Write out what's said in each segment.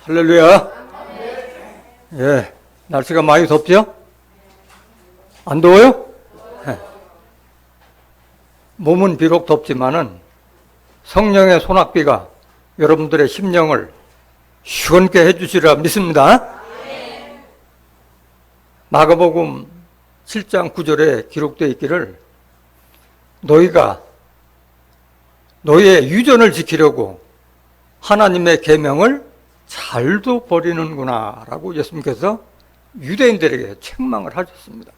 할렐루야. 예, 날씨가 많이 덥죠? 안 더워요? 예. 몸은 비록 덥지만은 성령의 소낙비가 여러분들의 심령을 시원케 해주시리라 믿습니다. 마가복음 7장 9절에 기록되어 있기를 너희가 너희의 유전을 지키려고 하나님의 계명을 잘도 버리는구나 라고 예수님께서 유대인들에게 책망을 하셨습니다.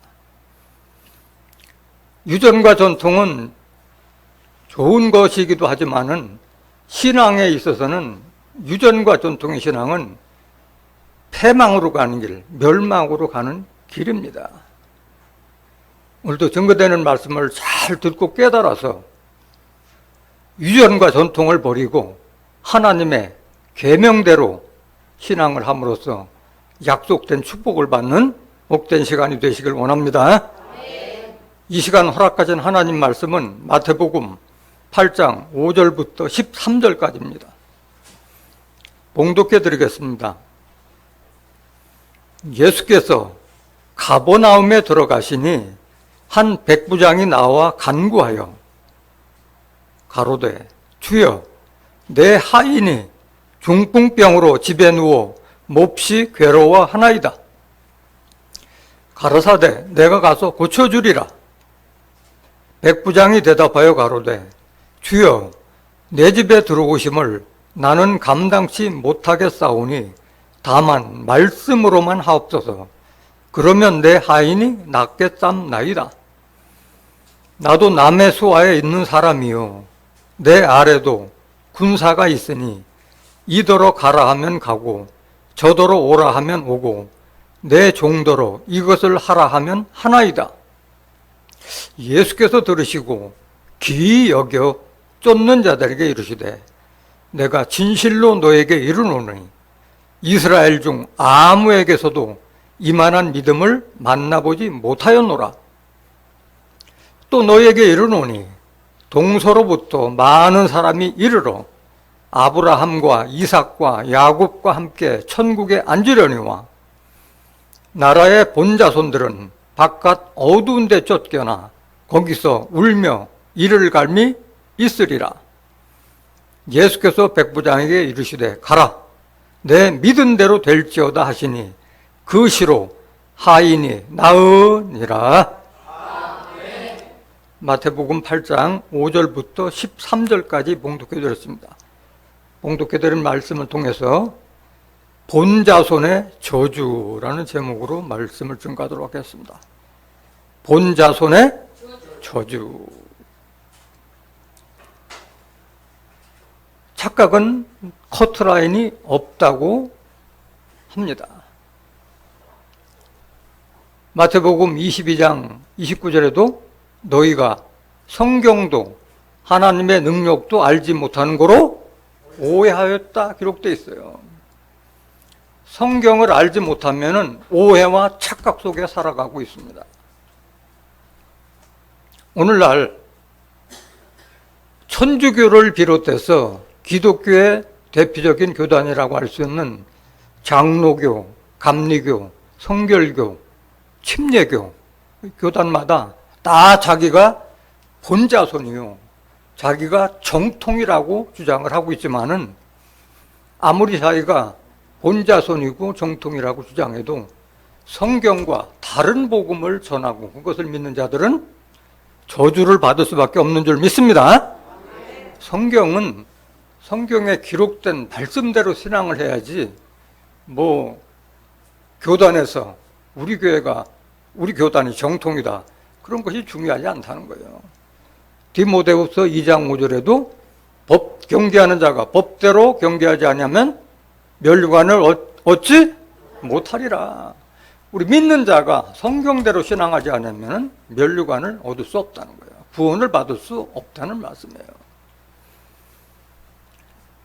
유전과 전통은 좋은 것이기도 하지만은 신앙에 있어서는 유전과 전통의 신앙은 패망으로 가는 길, 멸망으로 가는 길입니다. 오늘도 증거되는 말씀을 잘 듣고 깨달아서 유전과 전통을 버리고 하나님의 계명대로 신앙을 함으로써 약속된 축복을 받는 복된 시간이 되시길 원합니다. 이 시간 허락하신 하나님 말씀은 마태복음 8장 5절부터 13절까지입니다. 봉독해 드리겠습니다. 예수께서 가버나움에 들어가시니 한 백부장이 나와 간구하여 가로되 주여 내 하인이 중풍병으로 집에 누워 몹시 괴로워하나이다. 가라사대 내가 가서 고쳐주리라. 백부장이 대답하여 가로되 주여 내 집에 들어오심을 나는 감당치 못하겠사오니 다만 말씀으로만 하옵소서. 그러면 내 하인이 낫겠삼나이다. 나도 남의 수하에 있는 사람이요 내 아래도 군사가 있으니 이더러 가라 하면 가고 저더러 오라 하면 오고 내 종더러 이것을 하라 하면 하나이다. 예수께서 들으시고 기이 여겨 쫓는 자들에게 이르시되 내가 진실로 너에게 이르노니 이스라엘 중 아무에게서도 이만한 믿음을 만나보지 못하였노라. 또 너에게 이르노니 동서로부터 많은 사람이 이르러 아브라함과 이삭과 야곱과 함께 천국에 앉으려니와 나라의 본자손들은 바깥 어두운 데 쫓겨나 거기서 울며 이를 갈미 있으리라. 예수께서 백부장에게 이르시되 가라 내 믿은 대로 될지어다 하시니 그 시로 하인이 나으니라. 마태복음 8장 5절부터 13절까지 봉독해 드렸습니다. 봉독해 드린 말씀을 통해서 본자손의 저주라는 제목으로 말씀을 증거하도록 하겠습니다. 본자손의 저주. 착각은 커트라인이 없다고 합니다. 마태복음 22장 29절에도 너희가 성경도 하나님의 능력도 알지 못하는 거로 오해하였다 기록되어 있어요. 성경을 알지 못하면 오해와 착각 속에 살아가고 있습니다. 오늘날 천주교를 비롯해서 기독교의 대표적인 교단이라고 할 수 있는 장로교, 감리교, 성결교, 침례교 교단마다 다 자기가 본자손이요 자기가 정통이라고 주장을 하고 있지만은 아무리 자기가 본자손이고 정통이라고 주장해도 성경과 다른 복음을 전하고 그것을 믿는 자들은 저주를 받을 수밖에 없는 줄 믿습니다. 성경은 성경에 기록된 말씀대로 신앙을 해야지 뭐 교단에서 우리 교회가 우리 교단이 정통이다 그런 것이 중요하지 않다는 거예요. 디모데후서 2장 5절에도 법 경계하는 자가 법대로 경계하지 않으면 멸류관을 얻지 못하리라. 우리 믿는 자가 성경대로 신앙하지 않으면 멸류관을 얻을 수 없다는 거예요. 구원을 받을 수 없다는 말씀이에요.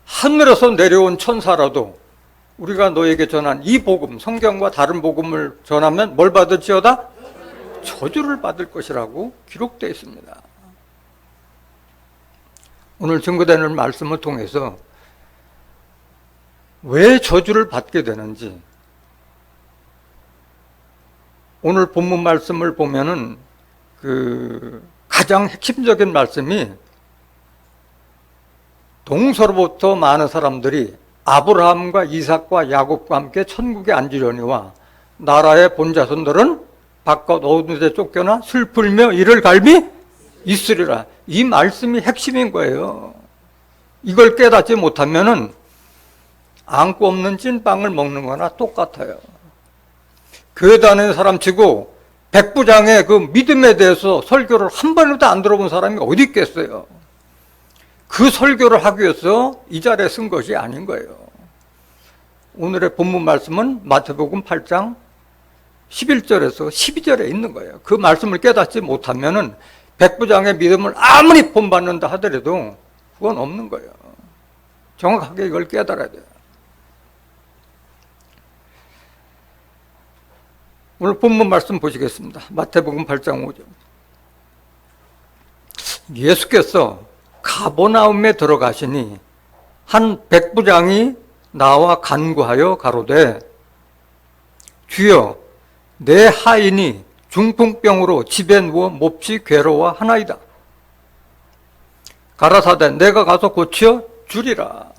하늘에서 내려온 천사라도 우리가 너에게 전한 이 복음, 성경과 다른 복음을 전하면 뭘 받을지어다? 저주를 받을 것이라고 기록되어 있습니다. 오늘 증거되는 말씀을 통해서 왜 저주를 받게 되는지 오늘 본문 말씀을 보면은 가장 핵심적인 말씀이 동서로부터 많은 사람들이 아브라함과 이삭과 야곱과 함께 천국에 앉으려니와 나라의 본자손들은 바깥 어두운 데 쫓겨나 슬플며 이를 갈미 있으리라. 이 말씀이 핵심인 거예요. 이걸 깨닫지 못하면은 안고 없는 찐빵을 먹는 거나 똑같아요. 교회 다니는 사람 치고 백부장의 그 믿음에 대해서 설교를 한 번도 안 들어본 사람이 어디 있겠어요. 그 설교를 하기 위해서 이 자리에 쓴 것이 아닌 거예요. 오늘의 본문 말씀은 마태복음 8장 11절에서 12절에 있는 거예요. 그 말씀을 깨닫지 못하면은 백부장의 믿음을 아무리 본받는다 하더라도 그건 없는 거예요. 정확하게 이걸 깨달아야 돼요. 오늘 본문 말씀 보시겠습니다. 마태복음 8장 5절. 예수께서 가버나움에 들어가시니 한 백부장이 나와 간구하여 가로되 주여 내 하인이 중풍병으로 집에 누워 몹시 괴로워하나이다. 가라사대 내가 가서 고쳐 주리라.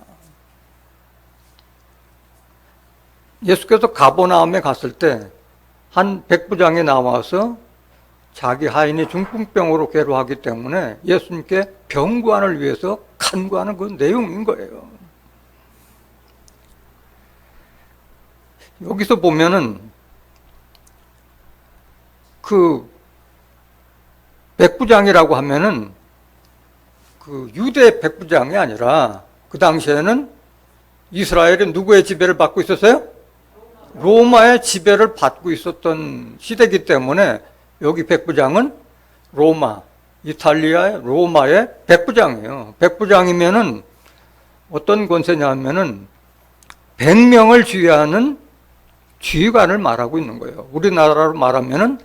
예수께서 가버나움에 갔을 때 한 백부장이 나와서 자기 하인이 중풍병으로 괴로워하기 때문에 예수님께 병구안을 위해서 간구하는 그 내용인 거예요. 여기서 보면은 그 백부장이라고 하면은 그 유대 백부장이 아니라 그 당시에는 이스라엘이 누구의 지배를 받고 있었어요? 로마의 지배를 받고 있었던 시대이기 때문에 여기 백부장은 로마, 이탈리아의 로마의 백부장이에요. 백부장이면은 어떤 권세냐면은 100명을 지휘하는 지휘관을 말하고 있는 거예요. 우리나라로 말하면은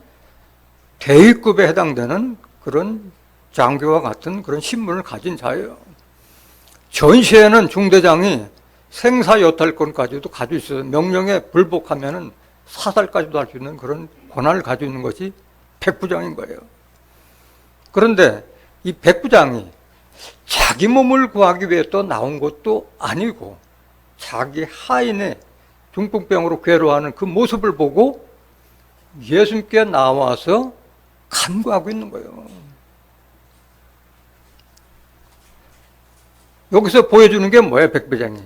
대위급에 해당되는 그런 장교와 같은 그런 신분을 가진 자예요. 전시에는 중대장이 생사여탈권까지도 가지고 있어요. 명령에 불복하면은 사살까지도 할 수 있는 그런 권한을 가지고 있는 것이 백부장인 거예요. 그런데 이 백부장이 자기 몸을 구하기 위해 또 나온 것도 아니고 자기 하인의 중풍병으로 괴로워하는 그 모습을 보고 예수님께 나와서 간구하고 있는 거예요. 여기서 보여주는 게 뭐예요, 백부장이?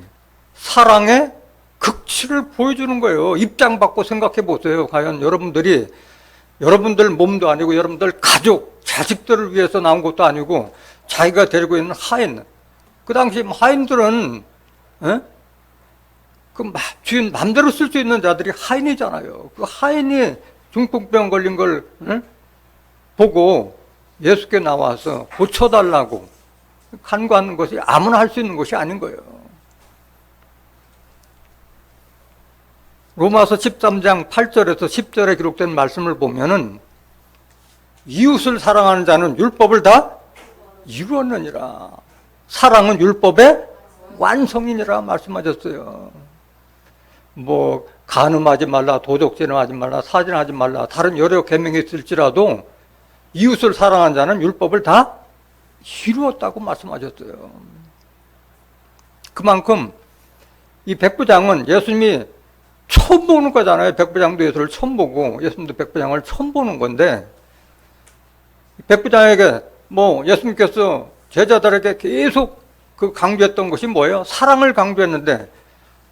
사랑의 극치를 보여주는 거예요. 입장 바꿔 생각해 보세요. 과연 여러분들 몸도 아니고 여러분들 가족, 자식들을 위해서 나온 것도 아니고 자기가 데리고 있는 하인. 그 당시 하인들은 그 주인 마음대로 쓸 수 있는 자들이 하인이잖아요. 그 하인이 중풍병 걸린 걸 보고 예수께 나와서 고쳐달라고 간구하는 것이 아무나 할 수 있는 것이 아닌 거예요. 로마서 13장 8절에서 10절에 기록된 말씀을 보면은 이웃을 사랑하는 자는 율법을 다 이루었느니라. 사랑은 율법의 완성이니라 말씀하셨어요. 뭐 간음하지 말라, 도적질하지 말라, 살인하지 말라, 다른 여러 계명이 있을지라도 이웃을 사랑하는 자는 율법을 다 이루었다고 말씀하셨어요. 그만큼 이 백부장은 예수님이 처음 보는 거잖아요. 백부장도 예수를 처음 보고 예수님도 백부장을 처음 보는 건데 백부장에게 예수님께서 제자들에게 계속 강조했던 것이 뭐예요? 사랑을 강조했는데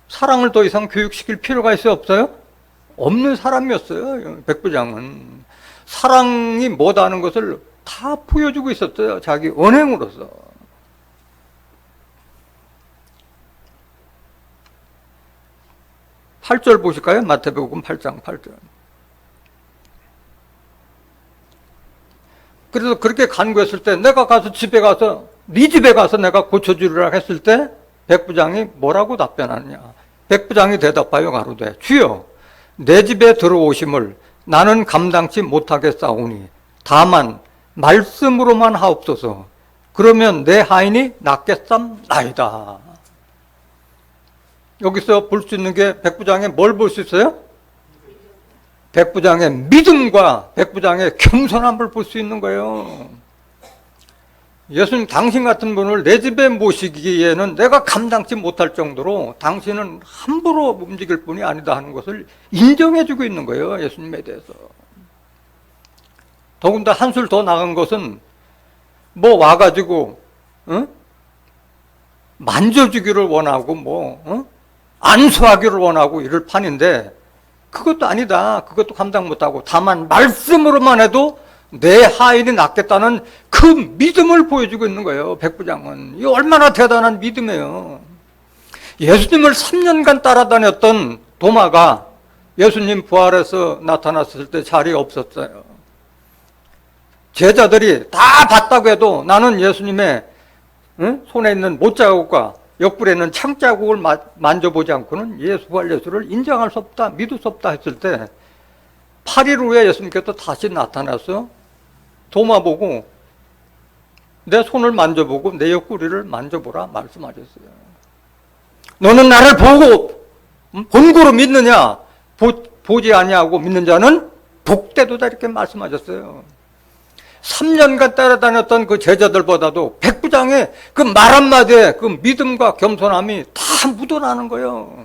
사랑을 더 이상 교육시킬 필요가 있어요? 없어요? 없는 사람이었어요. 백부장은 사랑이 뭐다는 것을 다 보여주고 있었어요. 자기 언행으로서. 팔절 보실까요? 마태복음 8장 8절. 그래서 그렇게 간구했을 때 내가 가서 네 집에 가서 내가 고쳐주리라 했을 때 백부장이 뭐라고 답변하느냐. 백부장이 대답하여 가로되 주여 내 집에 들어오심을 나는 감당치 못하겠사오니 다만 말씀으로만 하옵소서. 그러면 내 하인이 낫겠삼나이다. 여기서 볼 수 있는 게 백부장의 뭘 볼 수 있어요? 백부장의 믿음과 백부장의 겸손함을 볼 수 있는 거예요. 예수님, 당신 같은 분을 내 집에 모시기에는 내가 감당치 못할 정도로 당신은 함부로 움직일 분이 아니다 하는 것을 인정해주고 있는 거예요, 예수님에 대해서. 더군다나 한술 더 나간 것은 뭐 와가지고 만져주기를 원하고 안수하기를 원하고 이럴 판인데, 그것도 아니다. 그것도 감당 못하고 다만 말씀으로만 해도 내 하인이 낫겠다는 그 믿음을 보여주고 있는 거예요, 백부장은. 이 얼마나 대단한 믿음이에요. 예수님을 3년간 따라다녔던 도마가 예수님 부활해서 나타났을 때 자리에 없었어요. 제자들이 다 봤다고 해도 나는 예수님의 손에 있는 못자국과 옆구리에 있는 창자국을 만져보지 않고는 예수 부활 예수를 인정할 수 없다, 믿을 수 없다 했을 때 8일 후에 예수님께서 다시 나타나서 도마 보고 내 손을 만져보고 내 옆구리를 만져보라 말씀하셨어요. 너는 나를 보고 본고로 믿느냐? 보지 아니하고 믿는 자는 복되도다, 이렇게 말씀하셨어요. 3년간 따라다녔던 그 제자들보다도 백부장의 그 말 한마디에 그 믿음과 겸손함이 다 묻어나는 거예요.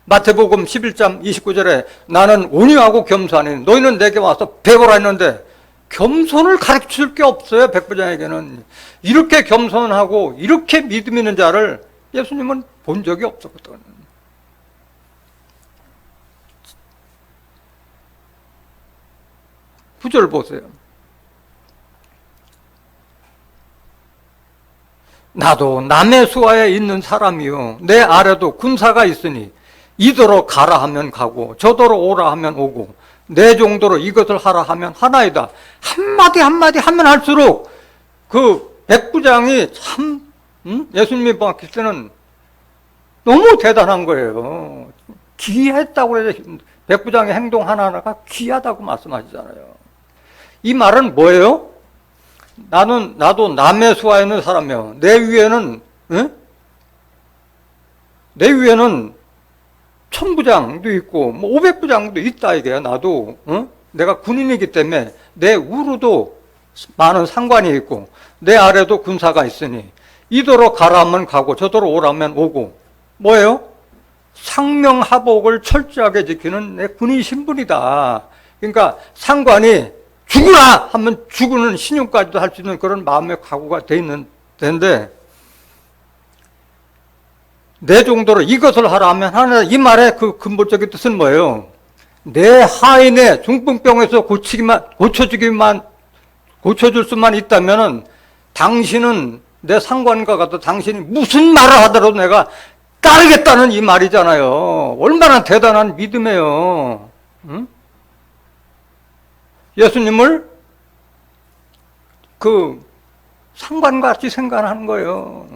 마태복음 11장 29절에 나는 온유하고 겸손하니 너희는 내게 와서 배우라 했는데, 겸손을 가르칠 게 없어요, 백부장에게는. 이렇게 겸손하고 이렇게 믿음 있는 자를 예수님은 본 적이 없었거든. 9절 보세요. 나도 남의 수하에 있는 사람이요 내 아래도 군사가 있으니 이더러 가라 하면 가고 저더러 오라 하면 오고 내 정도로 이것을 하라 하면 하나이다. 한마디 한마디 하면 할수록 그 백부장이 참 예수님이 봤을 때는 너무 대단한 거예요. 귀했다고 해서 백부장의 행동 하나하나가 귀하다고 말씀하시잖아요. 이 말은 뭐예요? 나도 남의 수하에 있는 사람이요. 내 위에는 천부장도 있고, 500부장도 있다, 이게. 나도, 내가 군인이기 때문에 내 우르도 많은 상관이 있고, 내 아래도 군사가 있으니, 이도로 가라면 가고, 저도로 오라면 오고, 뭐예요? 상명하복을 철저하게 지키는 내 군인 신분이다. 그러니까 상관이 죽으라 하면 죽는 신용까지도 할 수 있는 그런 마음의 각오가 돼 있는 데인데, 내 정도로 이것을 하라 하면 하나, 이 말의 그 근본적인 뜻은 뭐예요? 내 하인의 중풍병에서 고쳐줄 수만 있다면은 당신은 내 상관과 같아 당신이 무슨 말을 하더라도 내가 따르겠다는 이 말이잖아요. 얼마나 대단한 믿음이에요. 응? 예수님을 그 상관같이 생각하는 거예요.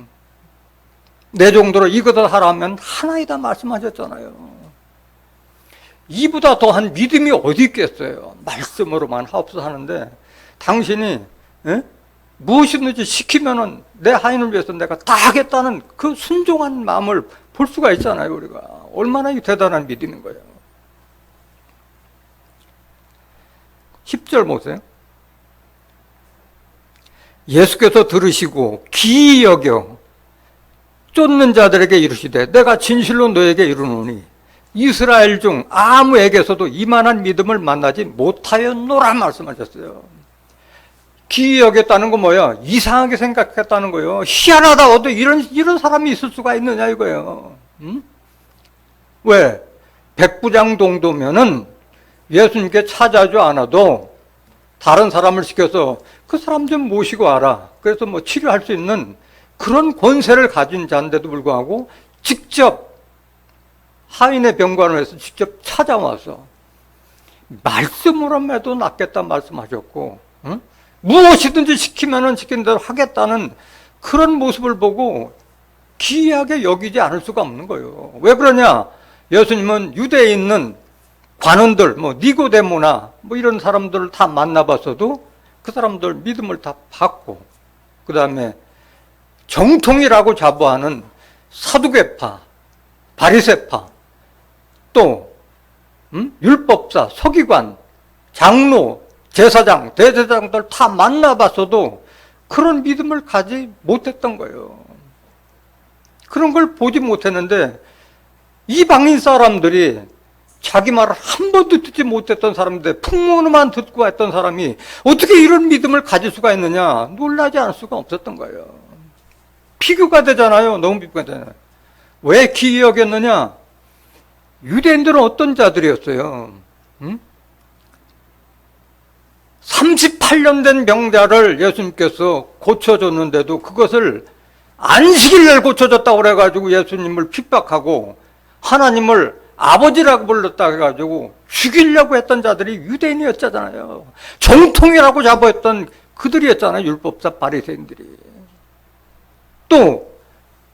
내 정도로 이것을 하라면 하나이다 말씀하셨잖아요. 이보다 더한 믿음이 어디 있겠어요. 말씀으로만 하옵소서 하는데, 당신이 무엇이든지 시키면은 내 하인을 위해서 내가 다 하겠다는 그 순종한 마음을 볼 수가 있잖아요. 우리가 얼마나 대단한 믿음인 거예요. 10절 보세요. 예수께서 들으시고 기이 여겨 쫓는 자들에게 이르시되 내가 진실로 너에게 이르노니 이스라엘 중 아무에게서도 이만한 믿음을 만나지 못하였노라 말씀하셨어요. 기이 여겼다는 건 뭐예요? 이상하게 생각했다는 거예요. 희한하다. 어떻게 이런 사람이 있을 수가 있느냐 이거예요. 왜? 백부장 정도면은 예수님께 찾아오지 않아도 다른 사람을 시켜서 그 사람 좀 모시고 와라. 그래서 치료할 수 있는 그런 권세를 가진 자인데도 불구하고 직접 하인의 병관을 해서 직접 찾아와서 말씀으로만 해도 낫겠다 말씀하셨고, 무엇이든지 시키면은 시킨 대로 하겠다는 그런 모습을 보고 기이하게 여기지 않을 수가 없는 거예요. 왜 그러냐? 예수님은 유대에 있는 관원들, 니고데모나 이런 사람들을 다 만나봤어도 그 사람들 믿음을 다 받고, 그 다음에 정통이라고 자부하는 사두개파, 바리새파, 또 율법사, 서기관, 장로, 제사장, 대제사장들 다 만나봤어도 그런 믿음을 가지 못했던 거예요. 그런 걸 보지 못했는데 이방인 사람들이 자기 말을 한 번도 듣지 못했던 사람인데 풍문만 듣고 했던 사람이 어떻게 이런 믿음을 가질 수가 있느냐, 놀라지 않을 수가 없었던 거예요. 비교가 되잖아요. 너무 비교가 되잖아요. 왜 기이 여겼느냐? 유대인들은 어떤 자들이었어요? 38년 된 병자를 예수님께서 고쳐줬는데도 그것을 안식일날 고쳐줬다고 그래가지고 예수님을 핍박하고 하나님을 아버지라고 불렀다 해가지고 죽이려고 했던 자들이 유대인이었잖아요. 정통이라고 잡아했던 그들이었잖아요. 율법사 바리새인들이. 또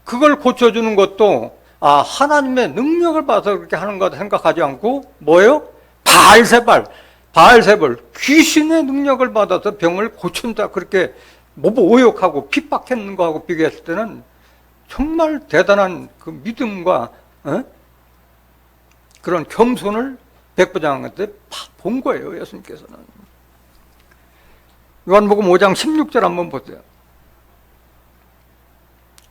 그걸 고쳐주는 것도 하나님의 능력을 봐서 그렇게 하는 것 생각하지 않고 뭐예요? 바알세발 귀신의 능력을 받아서 병을 고친다 그렇게 오욕하고 핍박했는 거하고 비교했을 때는 정말 대단한 그 믿음과 그런 겸손을 백부장한테 본 거예요. 예수님께서는. 요한복음 5장 16절 한번 보세요.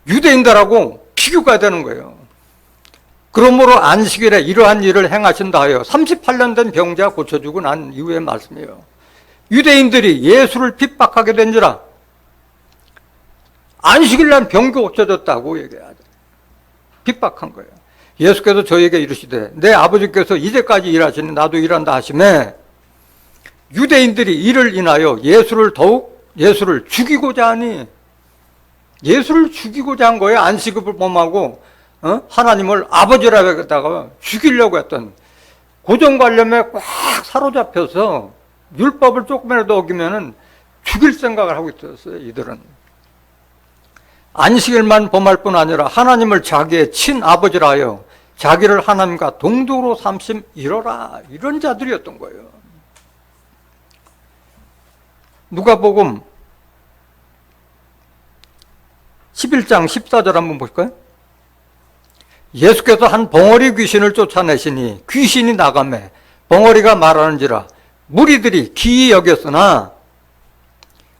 유대인들하고 비교가 되는 거예요. 그러므로 안식일에 이러한 일을 행하신다 하여 38년 된 병자 고쳐주고 난 이후의 말씀이에요. 유대인들이 예수를 핍박하게 된지라 안식일날 병 고쳐줬다고 얘기하죠. 핍박한 거예요. 예수께서 저에게 이르시되 내 아버지께서 이제까지 일하시니 나도 일한다 하시매 유대인들이 이를 인하여 예수를 죽이고자 하니 예수를 죽이고자 한 거예요. 안식을 범하고 하나님을 아버지라고 했다가 죽이려고 했던 고정관념에 꽉 사로잡혀서 율법을 조금이라도 어기면은 죽일 생각을 하고 있었어요. 이들은 안식일만 범할 뿐 아니라 하나님을 자기의 친아버지라 하여 자기를 하나님과 동등으로 삼심 이러라, 이런 자들이었던 거예요. 누가복음 11장 14절 한번 보실까요? 예수께서 한 벙어리 귀신을 쫓아내시니 귀신이 나가매 벙어리가 말하는지라 무리들이 기이 여겼으나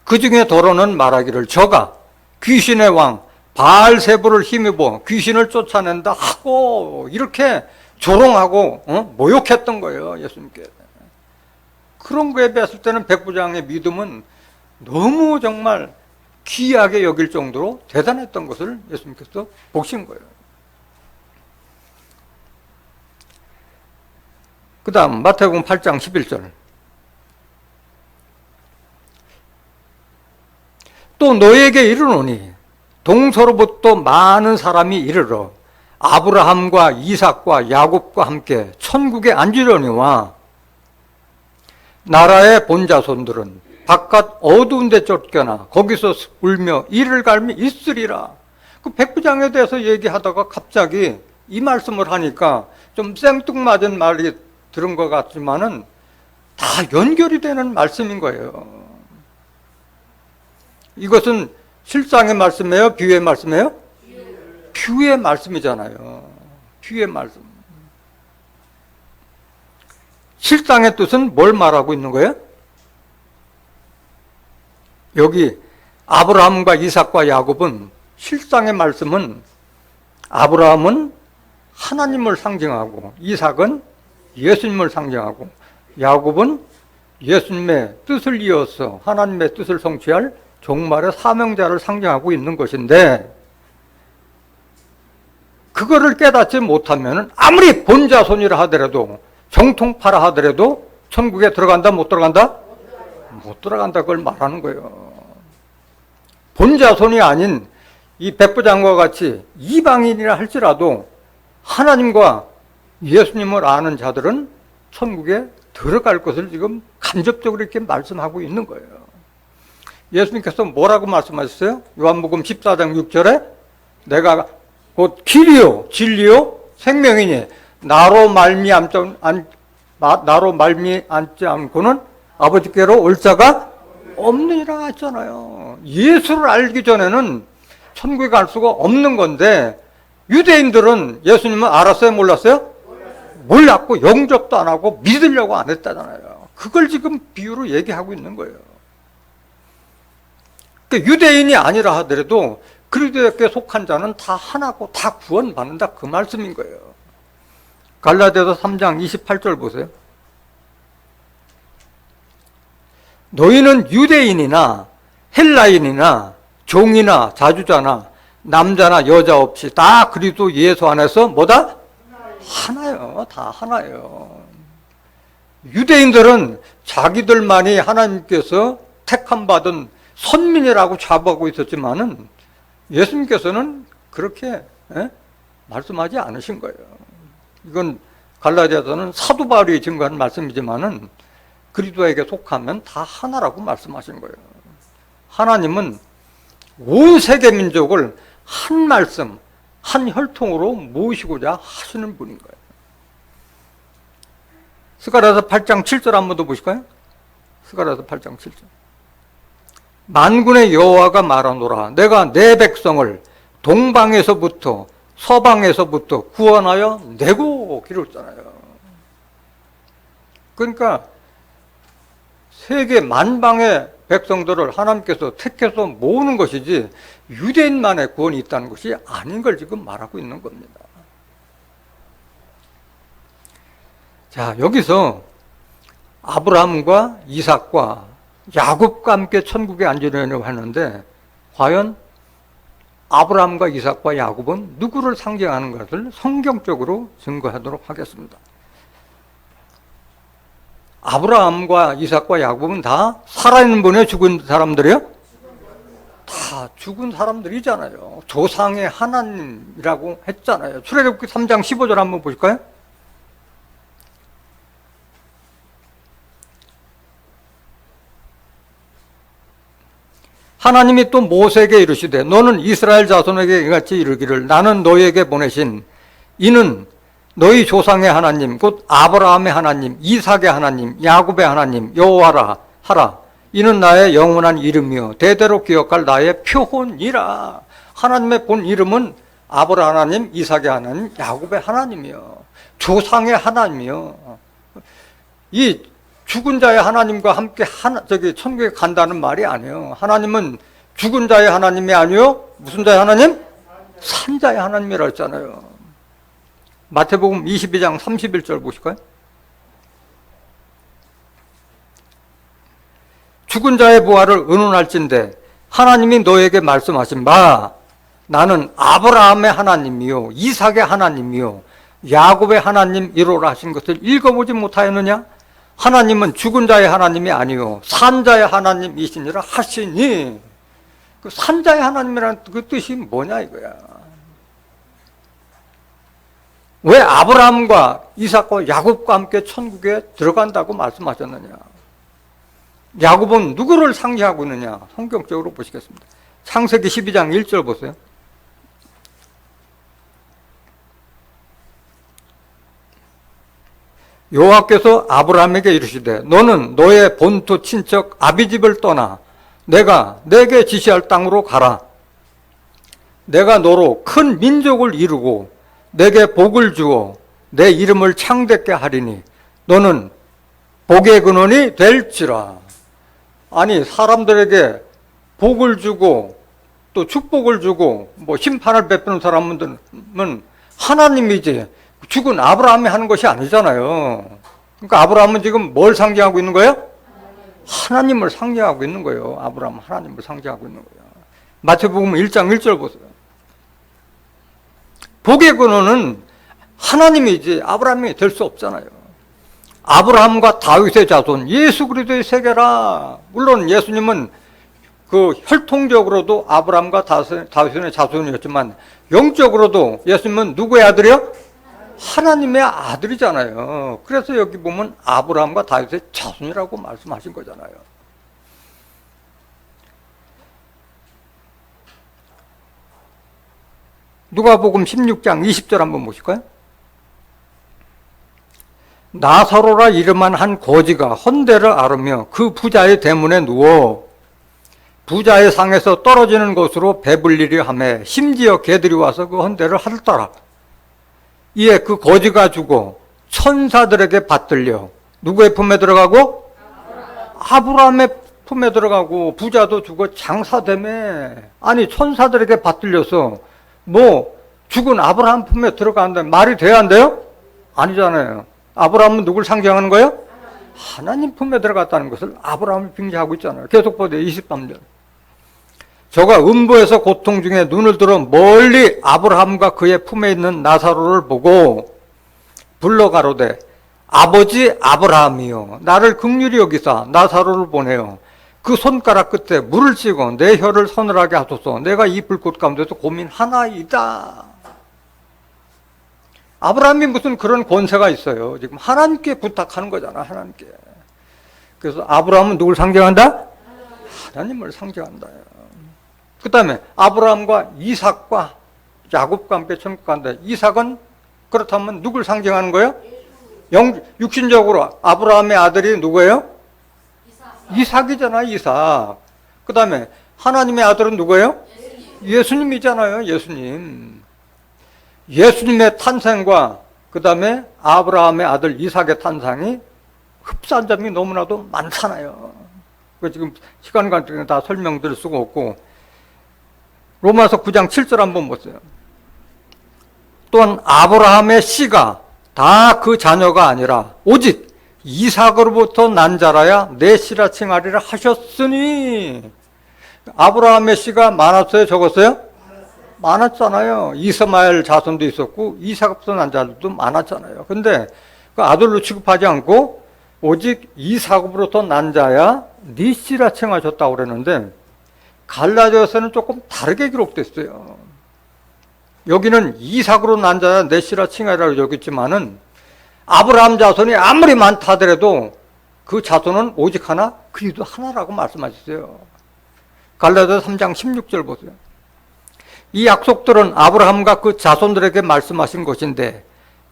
그 중에 더러는 말하기를 저가 귀신의 왕 바알세불을 힘입어 귀신을 쫓아낸다 하고 이렇게 조롱하고 모욕했던 거예요. 예수님께. 그런 거에 비했을 때는 백부장의 믿음은 너무 정말 귀하게 여길 정도로 대단했던 것을 예수님께서 보신 거예요. 그 다음 마태복음 8장 11절 또 너에게 이르노니 동서로부터 많은 사람이 이르러 아브라함과 이삭과 야곱과 함께 천국에 앉으려니와 나라의 본자손들은 바깥 어두운 데 쫓겨나 거기서 울며 이를 갈미 있으리라. 그 백부장에 대해서 얘기하다가 갑자기 이 말씀을 하니까 좀 생뚱맞은 말이 들은 것 같지만은 다 연결이 되는 말씀인 거예요. 이것은 실상의 말씀이에요? 비유의 말씀이에요? 비유의 말씀이잖아요. 비유의 말씀. 실상의 뜻은 뭘 말하고 있는 거예요? 여기 아브라함과 이삭과 야곱은 실상의 말씀은 아브라함은 하나님을 상징하고 이삭은 예수님을 상징하고 야곱은 예수님의 뜻을 이어서 하나님의 뜻을 성취할 종말의 사명자를 상징하고 있는 것인데 그거를 깨닫지 못하면 아무리 본자손이라 하더라도 정통파라 하더라도 천국에 들어간다 못 들어간다? 못 들어간다 그걸 말하는 거예요. 본자손이 아닌 이 백부장과 같이 이방인이라 할지라도 하나님과 예수님을 아는 자들은 천국에 들어갈 것을 지금 간접적으로 이렇게 말씀하고 있는 거예요. 예수님께서 뭐라고 말씀하셨어요? 요한복음 14장 6절에 내가 곧 길이요 진리요 생명이니 나로 말미암지 않고는 아버지께로 올 자가 없느니라 했잖아요. 예수를 알기 전에는 천국에 갈 수가 없는 건데 유대인들은 예수님은 알았어요? 몰랐어요? 몰랐고 영접도 안 하고 믿으려고 안 했다잖아요. 그걸 지금 비유로 얘기하고 있는 거예요. 그러니까 유대인이 아니라 하더라도 그리스도께 속한 자는 다 하나고 다 구원받는다, 그 말씀인 거예요. 갈라디아서 3장 28절 보세요. 너희는 유대인이나 헬라인이나 종이나 자주자나 남자나 여자 없이 다 그리스도 예수 안에서 뭐다? 하나요. 다 하나예요. 유대인들은 자기들만이 하나님께서 택함 받은 선민이라고 자부하고 있었지만은 예수님께서는 그렇게 말씀하지 않으신 거예요. 이건 갈라디아서는 사도 바울이 증거한 말씀이지만은 그리스도에게 속하면 다 하나라고 말씀하신 거예요. 하나님은 온 세계 민족을 한 말씀, 한 혈통으로 모으시고자 하시는 분인 거예요. 스가랴서 8장 7절 한 번 더 보실까요? 스가랴서 8장 7절. 만군의 여호와가 말하노라. 내가 내 백성을 동방에서부터 서방에서부터 구원하여 내고 기록했잖아요. 그러니까 세계 만방의 백성들을 하나님께서 택해서 모으는 것이지 유대인만의 구원이 있다는 것이 아닌 걸 지금 말하고 있는 겁니다. 자, 여기서 아브라함과 이삭과 야곱과 함께 천국에 앉으려고 하는데 과연 아브라함과 이삭과 야곱은 누구를 상징하는 것을 성경적으로 증거하도록 하겠습니다. 아브라함과 이삭과 야곱은 다 살아있는 분이에요? 죽은 사람들이요? 다 죽은 사람들이잖아요. 조상의 하나님이라고 했잖아요. 출애굽기 3장 15절 한번 보실까요? 하나님이 또 모세에게 이르시되 너는 이스라엘 자손에게 이같이 이르기를 나는 너희에게 보내신 이는 너희 조상의 하나님 곧 아브라함의 하나님 이삭의 하나님 야곱의 하나님 여호와라 하라. 이는 나의 영원한 이름이요 대대로 기억할 나의 표혼이라. 하나님의 본 이름은 아브라함 하나님 이삭의 하나님 야곱의 하나님이요 조상의 하나님이요. 이 죽은 자의 하나님과 함께 천국에 간다는 말이 아니에요. 하나님은 죽은 자의 하나님이 아니요 무슨 자의 하나님? 산 자의 하나님이라 했잖아요. 마태복음 22장 31절 보실까요? 죽은 자의 부활을 의논할진대 하나님이 너에게 말씀하신 바 나는 아브라함의 하나님이요 이삭의 하나님이요 야곱의 하나님이로라 하신 것을 읽어보지 못하였느냐? 하나님은 죽은 자의 하나님이 아니요 산 자의 하나님이시니라 하시니 그 산 자의 하나님이라는 그 뜻이 뭐냐 이거야. 왜 아브라함과 이삭과 야곱과 함께 천국에 들어간다고 말씀하셨느냐? 야곱은 누구를 상징하고 있느냐? 성경적으로 보시겠습니다. 창세기 12장 1절 보세요. 여호와께서 아브라함에게 이르시되 너는 너의 본토 친척 아비집을 떠나 내가 내게 지시할 땅으로 가라. 내가 너로 큰 민족을 이루고 내게 복을 주어 내 이름을 창대케 하리니 너는 복의 근원이 될지라. 아니 사람들에게 복을 주고 또 축복을 주고 뭐 심판을 베푸는 사람들은 하나님이지 죽은 아브라함이 하는 것이 아니잖아요. 그러니까 아브라함은 지금 뭘 상징하고 있는 거예요? 하나님을 상징하고 있는 거예요. 아브라함은 하나님을 상징하고 있는 거예요. 마태복음 1장 1절 보세요. 복의 근원은 하나님이지 아브라함이 될 수 없잖아요. 아브라함과 다윗의 자손 예수 그리스도의 세계라. 물론 예수님은 그 혈통적으로도 아브라함과 다윗의 자손이었지만 영적으로도 예수님은 누구의 아들이요? 하나님의 아들이잖아요. 그래서 여기 보면 아브라함과 다윗의 자손이라고 말씀하신 거잖아요. 누가복음 16장 20절 한번 보실까요? 나사로라 이름한 한 거지가 헌데를 앓으며 그 부자의 대문에 누워 부자의 상에서 떨어지는 곳으로 배불리려 하며 심지어 개들이 와서 그 헌대를 하더라. 이에 그 거지가 죽어 천사들에게 받들려 누구의 품에 들어가고? 아브라함의 품에 들어가고, 부자도 죽어 장사되며, 아니 천사들에게 받들려서 뭐 죽은 아브라함 품에 들어간다. 말이 돼야 안 돼요? 아니잖아요. 아브라함은 누굴 상징하는 거예요? 하나님 품에 들어갔다는 것을 아브라함을 빙자하고 있잖아요. 계속 보세요. 23절. 저가 음부에서 고통 중에 눈을 들어 멀리 아브라함과 그의 품에 있는 나사로를 보고 불러 가로되 아버지 아브라함이요 나를 긍휼히 여기사 나사로를 보내요. 그 손가락 끝에 물을 찌고 내 혀를 서늘하게 하소서. 내가 이 불꽃 가운데서 고민하나이다. 아브라함이 무슨 그런 권세가 있어요. 지금 하나님께 부탁하는 거잖아. 하나님께. 그래서 아브라함은 누굴 상징한다? 하나님을 상징한다. 그 다음에 아브라함과 이삭과 야곱과 함께 천국 간다. 이삭은 그렇다면 누굴 상징하는 거예요? 육신적으로 아브라함의 아들이 누구예요? 이삭이잖아요. 이삭. 그 다음에 하나님의 아들은 누구예요? 예수님이잖아요. 예수님. 예수님의 탄생과 그 다음에 아브라함의 아들 이삭의 탄생이 흡사한 점이 너무나도 많잖아요. 지금 시간 관계는 다 설명드릴 수가 없고, 로마서 9장 7절 한번 보세요. 또한 아브라함의 씨가 다 그 자녀가 아니라 오직 이삭으로부터 난 자라야 내 씨라 칭하리라 하셨으니. 아브라함의 씨가 많았어요? 적었어요? 많았잖아요. 이스마엘 자손도 있었고 이삭으로부터 난 자들도 많았잖아요. 근데 그 아들로 취급하지 않고 오직 이삭으로부터 난 자야 네 씨라 칭하셨다고 그랬는데, 갈라디아서는 조금 다르게 기록됐어요. 여기는 이삭으로 난 자야 내 씨라 칭하리라고 적었지만은 아브라함 자손이 아무리 많다 하더라도 그 자손은 오직 하나, 그리스도 하나라고 말씀하셨어요. 갈라디아서 3장 16절 보세요. 이 약속들은 아브라함과 그 자손들에게 말씀하신 것인데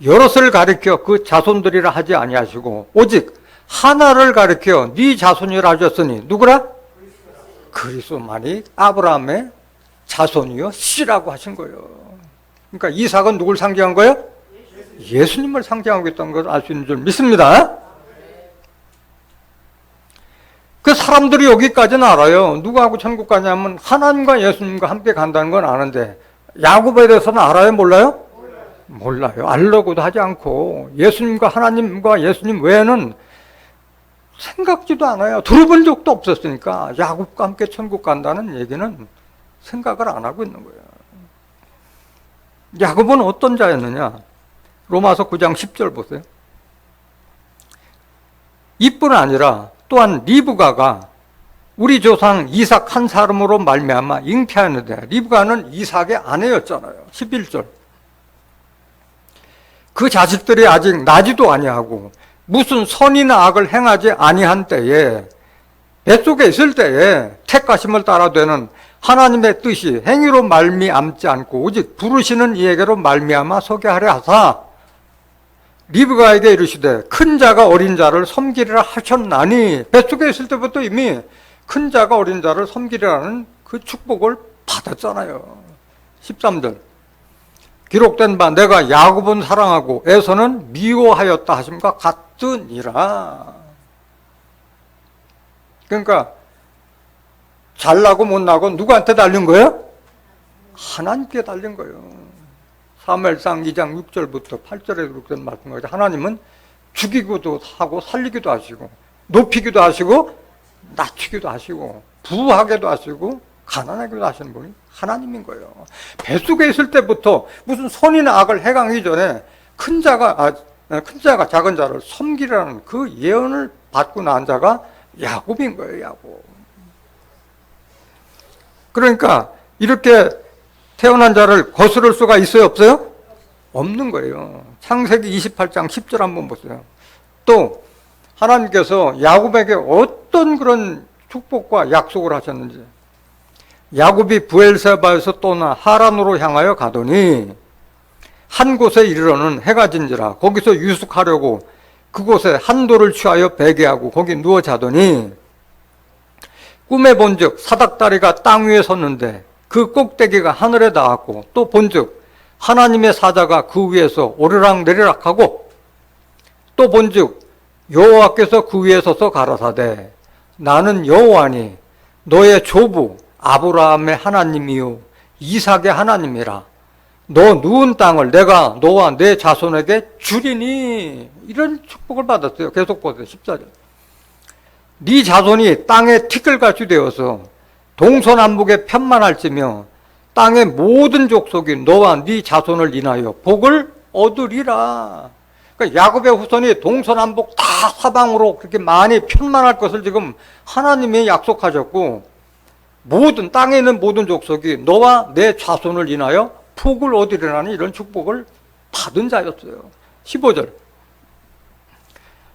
여럿을 가리켜 그 자손들이라 하지 아니하시고 오직 하나를 가리켜 네 자손이라 하셨으니 누구라? 그리스도만이 아브라함의 자손이요 씨라고 하신 거예요. 그러니까 이삭은 누굴 상징한 거예요? 예수님을 상징하고 있다는 걸 알 수 있는 줄 믿습니다. 그 사람들이 여기까지는 알아요. 누구하고 천국 가냐면 하나님과 예수님과 함께 간다는 건 아는데, 야곱에 대해서는 알아요? 몰라요? 몰라요. 알려고도 하지 않고 예수님과 하나님과 예수님 외에는 생각지도 않아요. 들어본 적도 없었으니까 야곱과 함께 천국 간다는 얘기는 생각을 안 하고 있는 거예요. 야곱은 어떤 자였느냐? 로마서 9장 10절 보세요. 이뿐 아니라 또한 리브가가 우리 조상 이삭 한 사람으로 말미암아 잉태하는데, 리브가는 이삭의 아내였잖아요. 11절. 그 자식들이 아직 나지도 아니하고 무슨 선이나 악을 행하지 아니한 때에, 뱃속에 있을 때에 택하심을 따라 되는 하나님의 뜻이 행위로 말미암지 않고 오직 부르시는 이에게로 말미암아 서게 하려 하사 리브가에게 이르시되 큰 자가 어린 자를 섬기리라 하셨나니, 뱃속에 있을 때부터 이미 큰 자가 어린 자를 섬기리라는 그 축복을 받았잖아요. 13절. 기록된 바 내가 야곱은 사랑하고 에서는 미워하였다 하심과 같으니라. 그러니까 잘나고 못나고 누구한테 달린 거예요? 하나님께 달린 거예요. 사무엘상 2장 6절부터 8절에 기록된 말씀까지 하나님은 죽이기도 하고 살리기도 하시고 높이기도 하시고 낮추기도 하시고 부하게도 하시고 가난하게도 하시는 분이 하나님인 거예요. 뱃속에 있을 때부터 무슨 선이나 악을 행하기 전에 큰 자가 작은 자를 섬기라는 그 예언을 받고 난 자가 야곱인 거예요. 야곱. 그러니까 이렇게 태어난 자를 거스를 수가 있어요? 없어요? 없는 거예요. 창세기 28장 10절 한번 보세요. 또 하나님께서 야곱에게 어떤 그런 축복과 약속을 하셨는지. 야곱이 부엘세바에서 떠나 하란으로 향하여 가더니 한 곳에 이르러는 해가 진지라 거기서 유숙하려고 그곳에 한 돌을 취하여 베개하고 거기 누워 자더니 꿈에 본즉 사닥다리가 땅 위에 섰는데 그 꼭대기가 하늘에 닿았고, 또 본즉 하나님의 사자가 그 위에서 오르락내리락하고, 또 본즉 여호와께서 그 위에 서서 가라사대 나는 여호와니 너의 조부 아브라함의 하나님이요 이삭의 하나님이라. 너 누운 땅을 내가 너와 내 자손에게 주리니. 이런 축복을 받았어요. 계속 보세요. 14절. 네 자손이 땅에 티끌같이 되어서 동서남북에 편만할지며 땅의 모든 족속이 너와 네 자손을 인하여 복을 얻으리라. 그러니까 야곱의 후손이 동서남북 다 사방으로 그렇게 많이 편만할 것을 지금 하나님이 약속하셨고, 모든 땅에 있는 모든 족속이 너와 내 자손을 인하여 복을 얻으리라는 이런 축복을 받은 자였어요. 15절.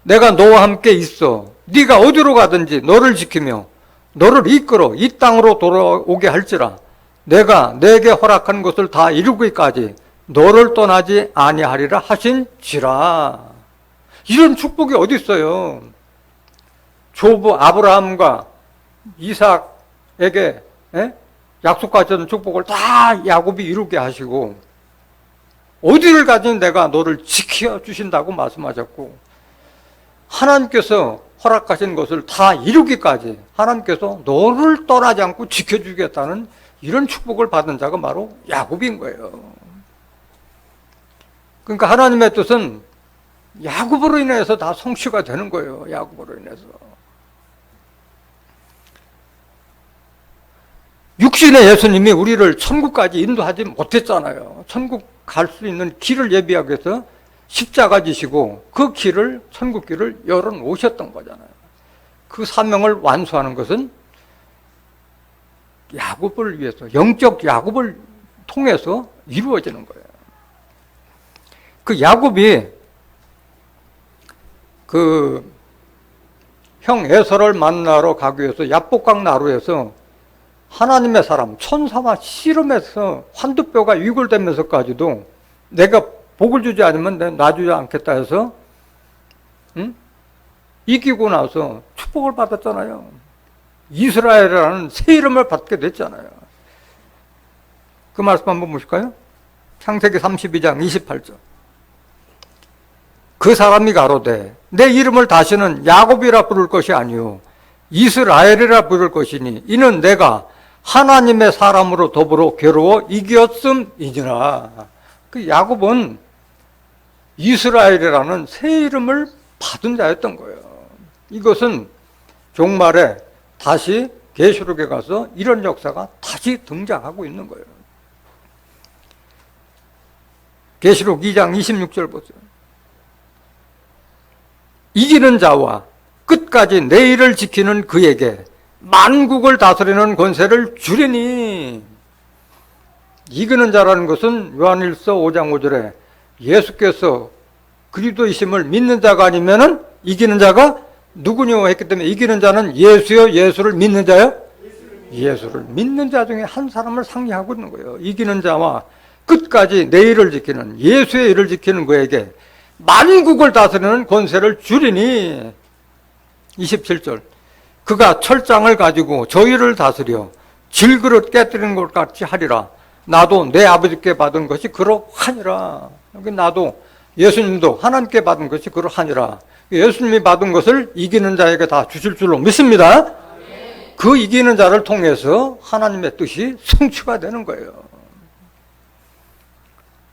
내가 너와 함께 있어 네가 어디로 가든지 너를 지키며 너를 이끌어 이 땅으로 돌아오게 할지라. 내가 내게 허락한 것을 다 이루기까지 너를 떠나지 아니하리라 하신지라. 이런 축복이 어디 있어요? 조부 아브라함과 이삭에게 약속하셨던 축복을 다 야곱이 이루게 하시고, 어디를 가든 내가 너를 지켜주신다고 말씀하셨고, 하나님께서 허락하신 것을 다 이루기까지 하나님께서 너를 떠나지 않고 지켜주겠다는 이런 축복을 받은 자가 바로 야곱인 거예요. 그러니까 하나님의 뜻은 야곱으로 인해서 다 성취가 되는 거예요. 야곱으로 인해서. 육신의 예수님이 우리를 천국까지 인도하지 못했잖아요. 천국 갈 수 있는 길을 예비하기 위해서 십자가 지시고 그 길을, 천국 길을 열어놓으셨던 거잖아요. 그 사명을 완수하는 것은 야곱을 위해서, 영적 야곱을 통해서 이루어지는 거예요. 그 야곱이 그 형 에서를 만나러 가기 위해서 야복강 나루에서 하나님의 사람, 천사와 씨름해서 환두뼈가 위골되면서까지도 내가 복을 주지 않으면 내가 놔주지 않겠다 해서 이기고 나서 축복을 받았잖아요. 이스라엘이라는 새 이름을 받게 됐잖아요. 그 말씀 한번 보실까요? 창세기 32장 28절. 그 사람이 가로되 내 이름을 다시는 야곱이라 부를 것이 아니요 이스라엘이라 부를 것이니 이는 내가 하나님의 사람으로 더불어 괴로워 이겼음이니라. 그 야곱은 이스라엘이라는 새 이름을 받은 자였던 거예요. 이것은 종말에 다시 계시록에 가서 이런 역사가 다시 등장하고 있는 거예요. 계시록 2장 26절 보세요. 이기는 자와 끝까지 내 일을 지키는 그에게 만국을 다스리는 권세를 주리니. 이기는 자라는 것은 요한일서 5장 5절에 예수께서 그리스도이심을 믿는 자가 아니면은 이기는 자가 누구뇨 했기 때문에 이기는 자는 예수요, 예수를 믿는 자요? 예수를 믿는 자 중에 한 사람을 상징하고 있는 거예요. 이기는 자와 끝까지 내 일을 지키는, 예수의 일을 지키는 그에게 만국을 다스리는 권세를 주리니. 27절. 그가 철장을 가지고 저희를 다스려 질그릇 깨뜨리는 것 같이 하리라. 나도 내 아버지께 받은 것이 그러하니라. 여기 나도, 예수님도 하나님께 받은 것이 그러하니라. 예수님이 받은 것을 이기는 자에게 다 주실 줄로 믿습니다. 그 이기는 자를 통해서 하나님의 뜻이 성취가 되는 거예요.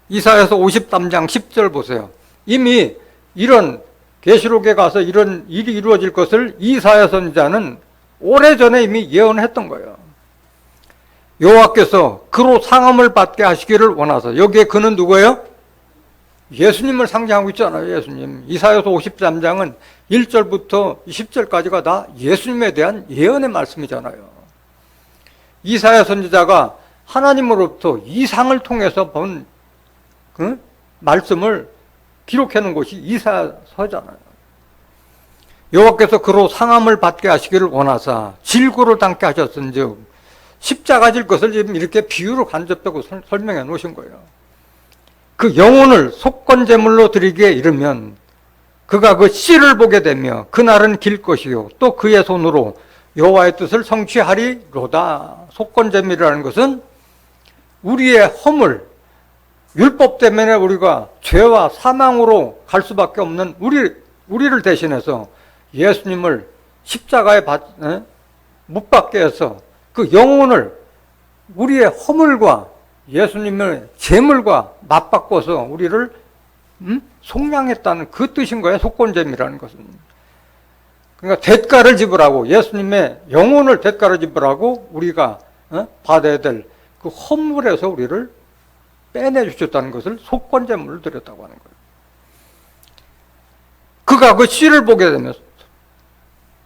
이사야서 53장 10절 보세요. 이미 이런 계시록에 가서 이런 일이 이루어질 것을 이사야 선지자는 오래전에 이미 예언했던 거예요. 여호와께서 그로 상함을 받게 하시기를 원하서. 여기에 그는 누구예요? 예수님을 상징하고 있잖아요. 예수님. 이사야서 53장은 1절부터 10절까지가 다 예수님에 대한 예언의 말씀이잖아요. 이사야 선지자가 하나님으로부터 이상을 통해서 본 그 말씀을 기록해 놓은 것이 이사야서잖아요. 여호와께서 그로 상함을 받게 하시기를 원하사 질고를 당케 하셨은즉. 십자가 질 것을 지금 이렇게 비유로 간접적으로 설명해 놓으신 거예요. 그 영혼을 속건제물로 드리기에 이르면 그가 그 씨를 보게 되며 그날은 길 것이요 또 그의 손으로 여호와의 뜻을 성취하리로다. 속건제물이라는 것은 우리의 허물, 율법 때문에 우리가 죄와 사망으로 갈 수밖에 없는 우리를 대신해서 예수님을 십자가에 못 박게 해서 그 영혼을 우리의 허물과 예수님의 제물과 맞바꿔서 우리를 속량했다는 그 뜻인 거예요. 속건제물이라는 것은. 그러니까 대가를 지불하고 예수님의 영혼을 대가를 지불하고 우리가 받아야 될 그 허물에서 우리를 빼내주셨다는 것을 속건제물을 드렸다고 하는 거예요. 그가 그 씨를 보게 되면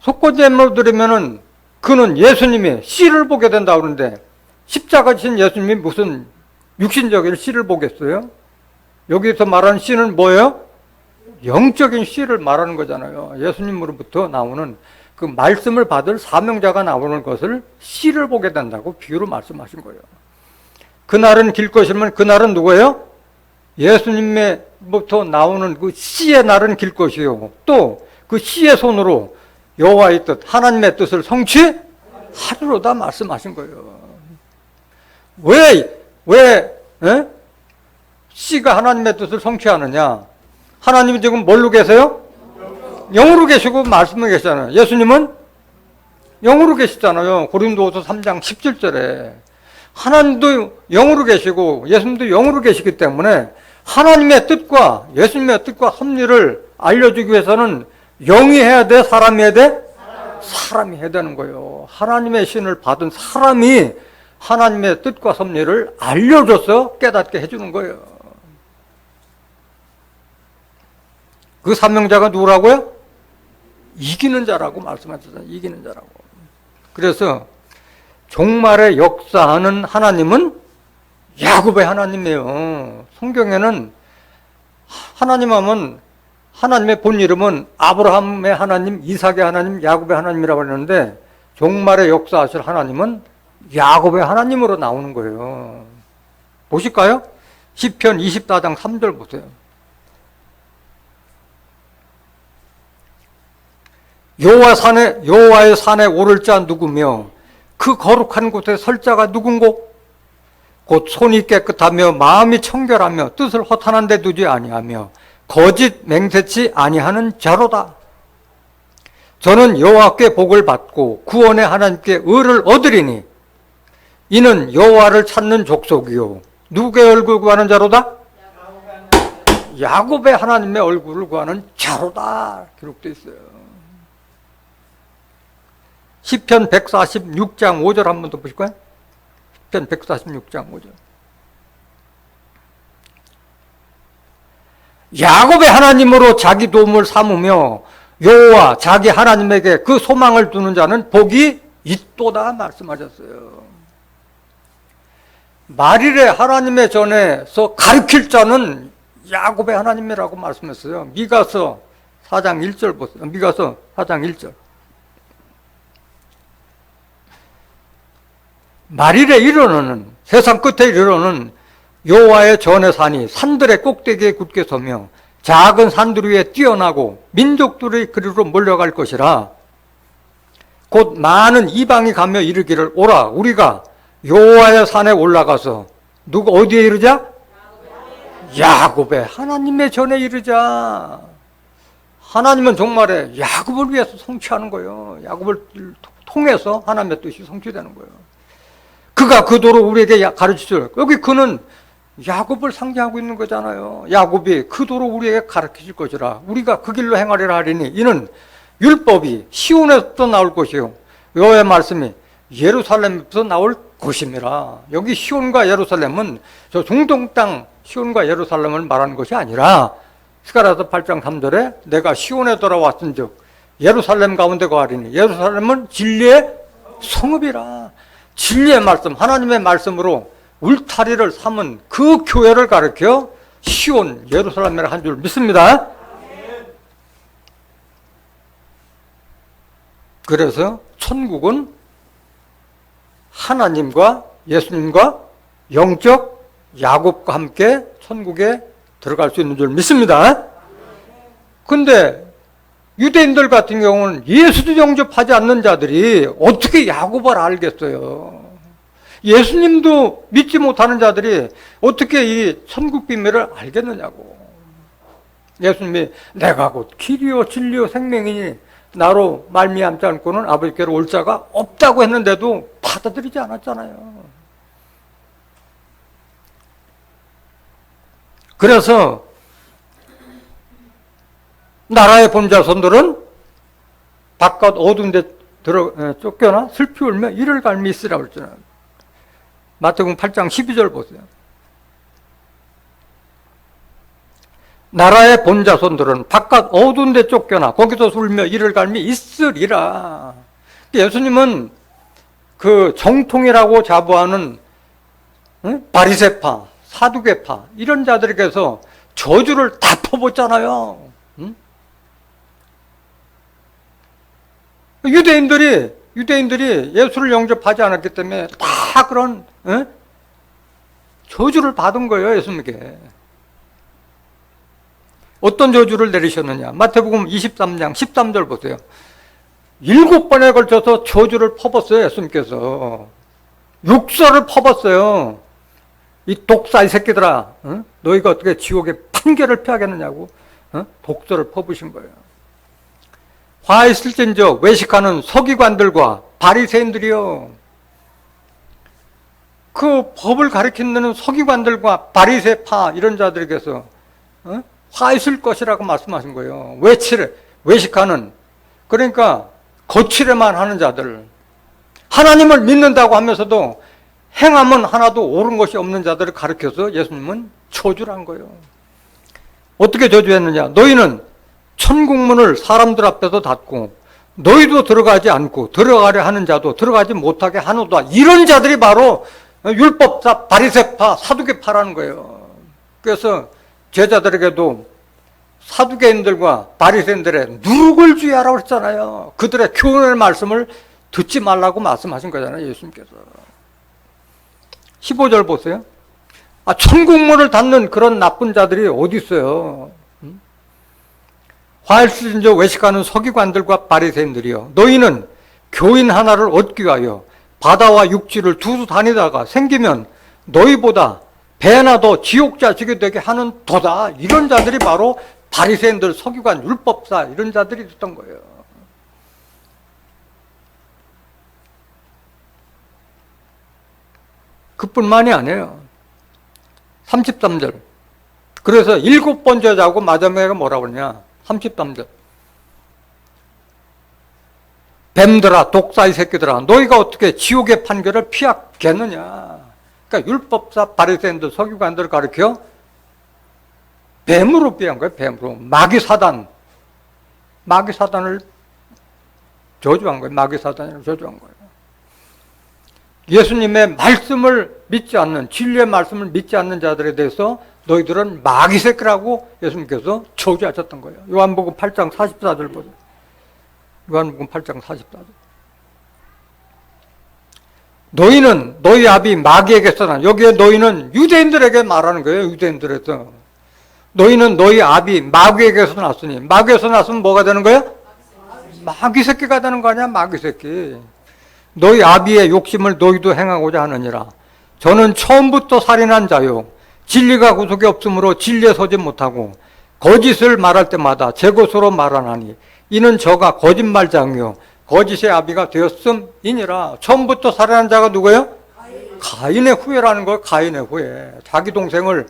속건제물을 드리면은 그는 예수님의 씨를 보게 된다고 그러는데 십자가 지신 예수님이 무슨 육신적인 씨를 보겠어요? 여기서 말하는 씨는 뭐예요? 영적인 씨를 말하는 거잖아요. 예수님으로부터 나오는 그 말씀을 받을 사명자가 나오는 것을 씨를 보게 된다고 비유로 말씀하신 거예요. 그날은 길 것이면 그날은 누구예요? 예수님부터 나오는 그 씨의 날은 길 것이요. 또 그 씨의 손으로 여호와의 뜻, 하나님의 뜻을 성취하리로다 말씀하신 거예요. 왜 씨가 하나님의 뜻을 성취하느냐? 하나님이 지금 뭘로 계세요? 영으로 계시고 말씀으로 계시잖아요. 예수님은 영으로 계시잖아요. 고린도후서 3장 17절에. 하나님도 영으로 계시고 예수님도 영으로 계시기 때문에 하나님의 뜻과 예수님의 뜻과 섭리를 알려주기 위해서는 영이 해야 돼? 사람이 해야 돼? 사람이 해야 되는 거예요. 하나님의 신을 받은 사람이 하나님의 뜻과 섭리를 알려줘서 깨닫게 해주는 거예요. 그 사명자가 누구라고요? 이기는 자라고 말씀하셨잖아요. 이기는 자라고. 그래서 종말에 역사하는 하나님은 야곱의 하나님이에요. 성경에는 하나님 하면 하나님의 본 이름은 아브라함의 하나님, 이삭의 하나님, 야곱의 하나님이라고 하는데 종말에 역사하실 하나님은 야곱의 하나님으로 나오는 거예요. 보실까요? 시편 24장 3절 보세요. 여호와의 산에 오를 자 누구며 그 거룩한 곳에 설 자가 누군고? 곧 손이 깨끗하며 마음이 청결하며 뜻을 허탄한 데 두지 아니하며 거짓 맹세치 아니하는 자로다. 저는 여호와께 복을 받고 구원의 하나님께 의를 얻으리니 이는 여호와를 찾는 족속이요 누구의 얼굴 구하는 자로다? 야곱의 하나님의 얼굴을 구하는 자로다 기록되어 있어요. 시편 146장 5절 한 번 더 보실까요? 시편 146장 5절. 야곱의 하나님으로 자기 도움을 삼으며 여호와 자기 하나님에게 그 소망을 두는 자는 복이 있도다 말씀하셨어요. 말일에 하나님의 전에서 가르칠 자는 야곱의 하나님이라고 말씀했어요. 미가서 4장 1절 보세요. 미가서 4장 1절. 말일에 이르러는 세상 끝에 이르러는 여호와의 전의 산이 산들의 꼭대기에 굳게 서며 작은 산들 위에 뛰어나고 민족들이 그리로 몰려갈 것이라. 곧 많은 이방이 가며 이르기를 오라 우리가 여호와의 산에 올라가서 누가 어디에 이르자? 야곱의 하나님의 전에 이르자. 하나님은 정말에 야곱을 위해서 성취하는 거예요. 야곱을 통해서 하나님의 뜻이 성취되는 거예요. 그가 그 도로 우리에게 가르치죠. 여기 그는 야곱을 상징하고 있는 거잖아요. 야곱이 그 도로 우리에게 가르치실 것이라. 우리가 그 길로 행하리라 하리니 이는 율법이 시온에서 나올 것이요 여호와의 말씀이 예루살렘에서 나올 것임이라. 여기 시온과 예루살렘은 저 중동 땅 시온과 예루살렘을 말하는 것이 아니라 스가랴서 8장 3절에 내가 시온에 돌아왔은즉 예루살렘 가운데 거하리니 예루살렘은 진리의 성읍이라. 진리의 말씀, 하나님의 말씀으로 울타리를 삼은 그 교회를 가르쳐 시온, 예루살렘이라 한 줄 믿습니다. 그래서 천국은 하나님과 예수님과 영적 야곱과 함께 천국에 들어갈 수 있는 줄 믿습니다. 근데 유대인들 같은 경우는 예수도 영접하지 않는 자들이 어떻게 야곱을 알겠어요? 예수님도 믿지 못하는 자들이 어떻게 이 천국 비밀을 알겠느냐고. 예수님이 내가 곧 길이요 진리요 생명이니 나로 말미암지 않고는 아버지께로 올 자가 없다고 했는데도 받아들이지 않았잖아요. 그래서 나라의 본자손들은 바깥 어두운 데 쫓겨나 슬피 울며 이를 갈미 있으라 그랬잖아요. 마태복음 8장 12절 보세요. 나라의 본자손들은 바깥 어두운 데 쫓겨나 거기서 울며 이를 갈미 있으리라. 예수님은 그 정통이라고 자부하는 바리새파, 사두개파 이런 자들에게서 저주를 다 퍼붓잖아요. 유대인들이 예수를 영접하지 않았기 때문에 다 그런 저주를 받은 거예요. 예수님께. 어떤 저주를 내리셨느냐. 마태복음 23장 13절 보세요. 7번에 걸쳐서 저주를 퍼붓어요. 예수님께서. 육서를 퍼붓어요. 이 독사 이 새끼들아, 너희가 어떻게 지옥의 판결을 피하겠느냐고 독서를 퍼부신 거예요. 화 있을진저 외식하는 서기관들과 바리새인들이요. 그 법을 가르치는 서기관들과 바리새파 이런 자들에게서 화 있을 것이라고 말씀하신 거예요. 외식하는, 그러니까 거칠에만 하는 자들, 하나님을 믿는다고 하면서도 행함은 하나도 옳은 것이 없는 자들을 가르쳐서 예수님은 저주를 한 거예요. 어떻게 저주했느냐. 너희는 천국문을 사람들 앞에서 닫고 너희도 들어가지 않고 들어가려 하는 자도 들어가지 못하게 하노다. 이런 자들이 바로 율법사, 바리새파, 사두개파라는 거예요. 그래서 제자들에게도 사두개인들과 바리새인들의 누룩을 주의하라고 했잖아요. 그들의 교훈의 말씀을 듣지 말라고 말씀하신 거잖아요. 예수님께서. 15절 보세요. 천국문을 닫는 그런 나쁜 자들이 어디 있어요? 화일수진저 외식하는 서기관들과 바리새인들이여, 너희는 교인 하나를 얻기 위하여 바다와 육지를 두루 다니다가 생기면 너희보다 배나 더 지옥 자식이 되게 하는 도다. 이런 자들이 바로 바리새인들, 서기관, 율법사 이런 자들이 있었던 거예요. 그뿐만이 아니에요. 33절. 그래서 7번 저자고 마지막에 뭐라고 그러냐. 33절. 뱀들아, 독사의 새끼들아, 너희가 어떻게 지옥의 판결을 피하겠느냐. 그러니까 율법사, 바리새인들, 서기관들을 가르쳐 뱀으로 비한 거예요. 뱀으로. 마귀 사단을 저주한 거예요. 마귀 사단을 저주한 거예요. 예수님의 말씀을 믿지 않는, 진리의 말씀을 믿지 않는 자들에 대해서 너희들은 마귀 새끼라고 예수님께서 저주하셨던 거예요. 요한복음 8장 44절 보세요. 요한복음 8장 44절. 너희는 너희 아비 마귀에게서 난, 여기에 너희는 유대인들에게 말하는 거예요. 유대인들에서. 너희는 너희 아비 마귀에게서 났으니, 마귀에서 났으면 뭐가 되는 거예요? 마귀 새끼가 되는 거 아니야? 마귀 새끼. 너희 아비의 욕심을 너희도 행하고자 하느니라. 저는 처음부터 살인한 자요, 진리가 구속이 없으므로 진리에 서지 못하고 거짓을 말할 때마다 제 것으로 말하나니 이는 저가 거짓말장이요 거짓의 아비가 되었음이니라. 처음부터 살인한 자가 누구예요? 가인의 후예라는 거예요. 가인의 후예. 자기 동생을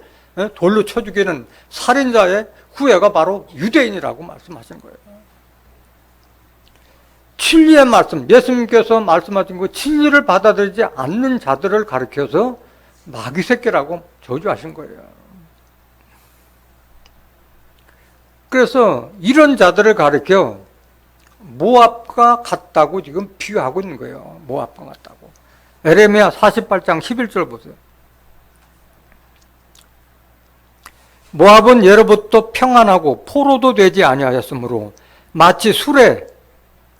돌로 쳐 죽이는 살인자의 후예가 바로 유대인이라고 말씀하신 거예요. 진리의 말씀, 예수님께서 말씀하신 그 진리를 받아들이지 않는 자들을 가르쳐서 마귀 새끼라고 저주하신 거예요. 그래서 이런 자들을 가르쳐 모압과 같다고 지금 비유하고 있는 거예요. 모압과 같다고. 에레미야 48장 11절 보세요. 모압은 예로부터 평안하고 포로도 되지 아니하였으므로 마치 술에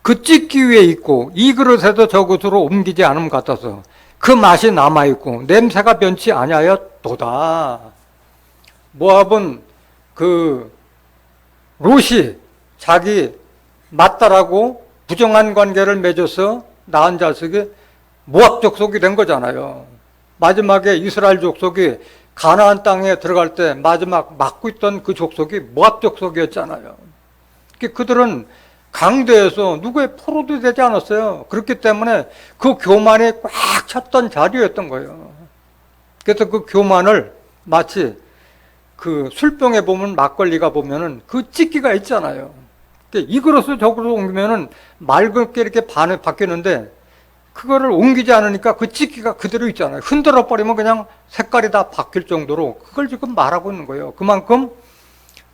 그 찢기 위에 있고 이 그릇에도 저 그릇으로 옮기지 않음 같아서 그 맛이 남아있고 냄새가 변치 아니하였도다. 모압은 그 롯이 자기 맞다라고 부정한 관계를 맺어서 낳은 자식이 모압 족속이 된 거잖아요. 마지막에 이스라엘 족속이 가나안 땅에 들어갈 때 마지막 막고 있던 그 족속이 모압 족속이었잖아요. 그들은 강대에서 누구의 포로도 되지 않았어요. 그렇기 때문에 그 교만이 꽉 찼던 자리였던 거예요. 그래서 그 교만을 마치 그 술병에 보면 막걸리가 보면은 그 찌기가 있잖아요. 이 그릇을 저 그릇으로 옮기면은 맑게 이렇게 바뀌는데 그거를 옮기지 않으니까 그 찌기가 그대로 있잖아요. 흔들어 버리면 그냥 색깔이 다 바뀔 정도로 그걸 지금 말하고 있는 거예요. 그만큼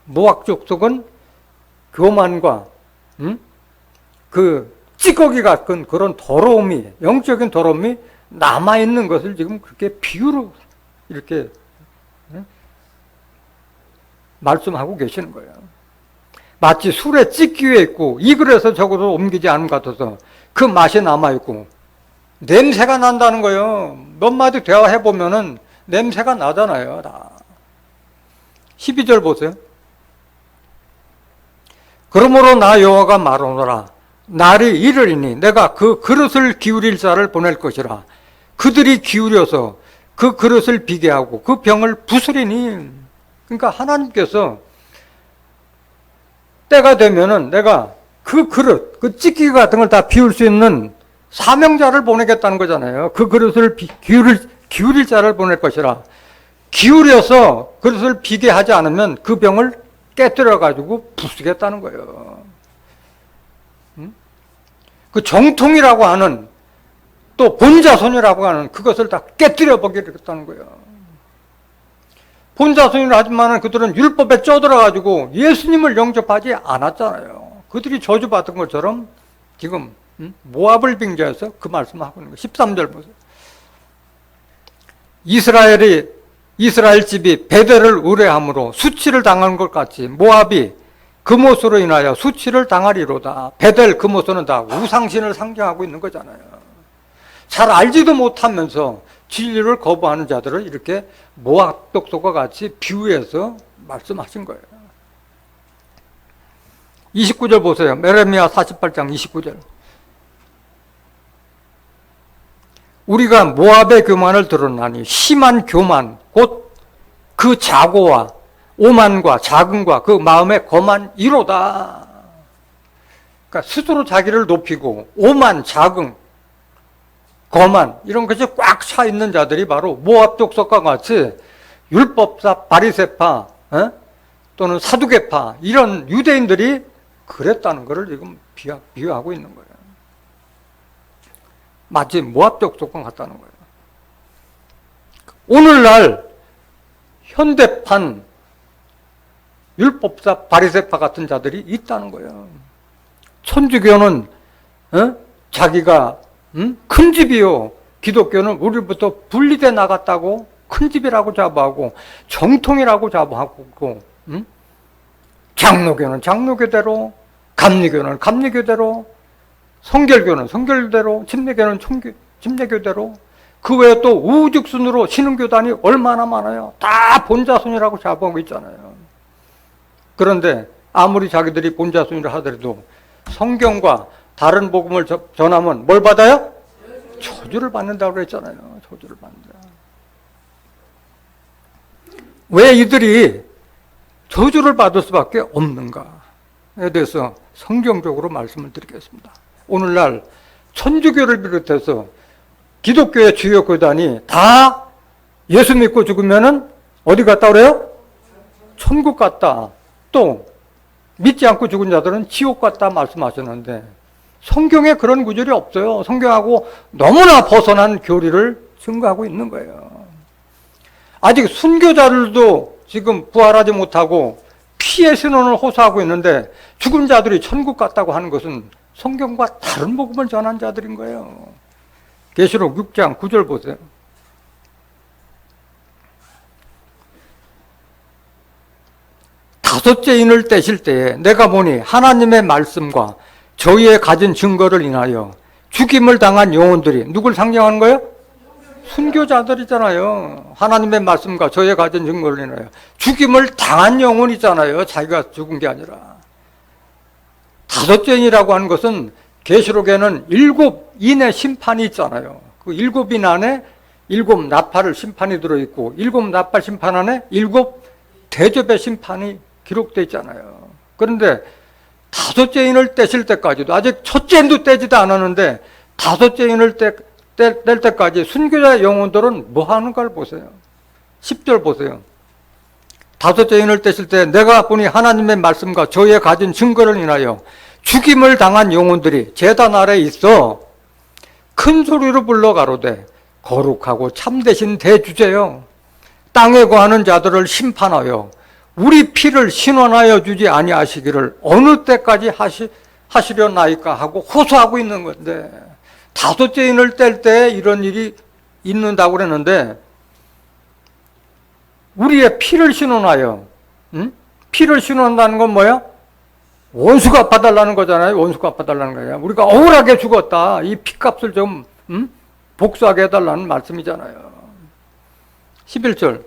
모압 족속은 교만과 그 찌꺼기 같은 그런 더러움이, 영적인 더러움이 남아있는 것을 지금 그렇게 비유로 이렇게 말씀하고 계시는 거예요. 마치 술에 찌기에 있고 이 그릇에서 저거로 옮기지 않은 것 같아서 그 맛이 남아있고 냄새가 난다는 거예요. 몇 마디 대화해보면은 냄새가 나잖아요. 다. 12절 보세요. 그러므로 나 여호와가 말하노라. 날이 이르리니 내가 그 그릇을 기울일 자를 보낼 것이라. 그들이 기울여서 그 그릇을 비게 하고 그 병을 부수리니. 그러니까 하나님께서 때가 되면은 내가 그 그릇, 그 찌꺼기 같은 걸 다 비울 수 있는 사명자를 보내겠다는 거잖아요. 그 그릇을 기울일 자를 보낼 것이라. 기울여서 그릇을 비게 하지 않으면 그 병을 깨뜨려가지고 부수겠다는 거예요. 그 정통이라고 하는 또 본자손이라고 하는 그것을 다 깨뜨려 버리겠다는 거예요. 본자손이라 하지만 그들은 율법에 쪄들어가지고 예수님을 영접하지 않았잖아요. 그들이 저주받은 것처럼 지금 모압을 빙자해서 그 말씀을 하고 있는 거예요. 13절 보세요. 이스라엘 집이 베델을 의뢰함으로 수치를 당한 것 같이 모압이 그못으로 인하여 수치를 당하리로다. 베델 그못은 다 우상신을 상징하고 있는 거잖아요. 잘 알지도 못하면서 진리를 거부하는 자들을 이렇게 모압 족속과 같이 비유해서 말씀하신 거예요. 29절 보세요. 예레미야 48장 29절. 우리가 모압의 교만을 드러나니 심한 교만 곧 그 자고와 오만과 자긍과 그 마음의 거만 이로다. 그러니까 스스로 자기를 높이고 오만, 자긍, 거만 이런 것이 꽉 차 있는 자들이 바로 모압 족속과 같이 율법사, 바리새파 또는 사두개파 이런 유대인들이 그랬다는 것을 지금 비유하고 있는 거예요. 마치 모압 족속과 같다는 거예요. 오늘날 현대판 율법사, 바리새파 같은 자들이 있다는 거예요. 천주교는 자기가 큰 집이요. 기독교는 우리부터 분리돼 나갔다고 큰 집이라고 자부하고 정통이라고 자부하고 장로교는 장로교대로, 감리교는 감리교대로, 성결교는 성결교대로, 침례교는 침례교대로, 그 외에 또 우죽순으로 신흥교단이 얼마나 많아요. 다 본자손이라고 자부하고 있잖아요. 그런데 아무리 자기들이 본자손이라 하더라도 성경과 다른 복음을 전하면 뭘 받아요? 저주를 받는다고 그랬잖아요. 저주를 받는다. 왜 이들이 저주를 받을 수밖에 없는가에 대해서 성경적으로 말씀을 드리겠습니다. 오늘날 천주교를 비롯해서 기독교의 주요 교단이 다 예수 믿고 죽으면은 어디 갔다 그래요? 천국 갔다. 또 믿지 않고 죽은 자들은 지옥 갔다 말씀하셨는데 성경에 그런 구절이 없어요. 성경하고 너무나 벗어난 교리를 증거하고 있는 거예요. 아직 순교자들도 지금 부활하지 못하고 피의 신원을 호소하고 있는데 죽은 자들이 천국 갔다고 하는 것은 성경과 다른 복음을 전한 자들인 거예요. 계시록 6장 9절 보세요. 다섯째 인을 떼실 때에 내가 보니 하나님의 말씀과 저희의 가진 증거를 인하여 죽임을 당한 영혼들이 누굴 상징하는 거예요? 순교자들이잖아요. 하나님의 말씀과 저희의 가진 증거를 인하여 죽임을 당한 영혼이잖아요. 자기가 죽은 게 아니라 다섯째인이라고 하는 것은 계시록에는 7인의 심판이 있잖아요. 그 7인 안에 7 나팔을 심판이 들어있고 7 나팔 심판 안에 7 대접의 심판이 기록되어 있잖아요. 그런데 다섯째 인을 떼실 때까지도, 아직 첫째 인도 떼지도 않았는데 다섯째 인을 뗄 때까지 순교자의 영혼들은 뭐 하는 걸 보세요. 10절 보세요. 다섯째 인을 떼실 때 내가 보니 하나님의 말씀과 저의 가진 증거를 인하여 죽임을 당한 영혼들이 제단 아래에 있어 큰 소리로 불러 가로되 거룩하고 참되신 대주제여, 땅에 거하는 자들을 심판하여 우리 피를 신원하여 주지 아니하시기를 어느 때까지 하시려나이까 하고 호소하고 있는 건데, 다섯째 인을 뗄 때 이런 일이 있는다고 그랬는데, 우리의 피를 신원하여, 피를 신원한다는 건 뭐야? 원수 갚아달라는 거잖아요. 원수 갚아달라는 거야. 우리가 억울하게 죽었다, 이 피값을 좀 복수하게 해달라는 말씀이잖아요. 11절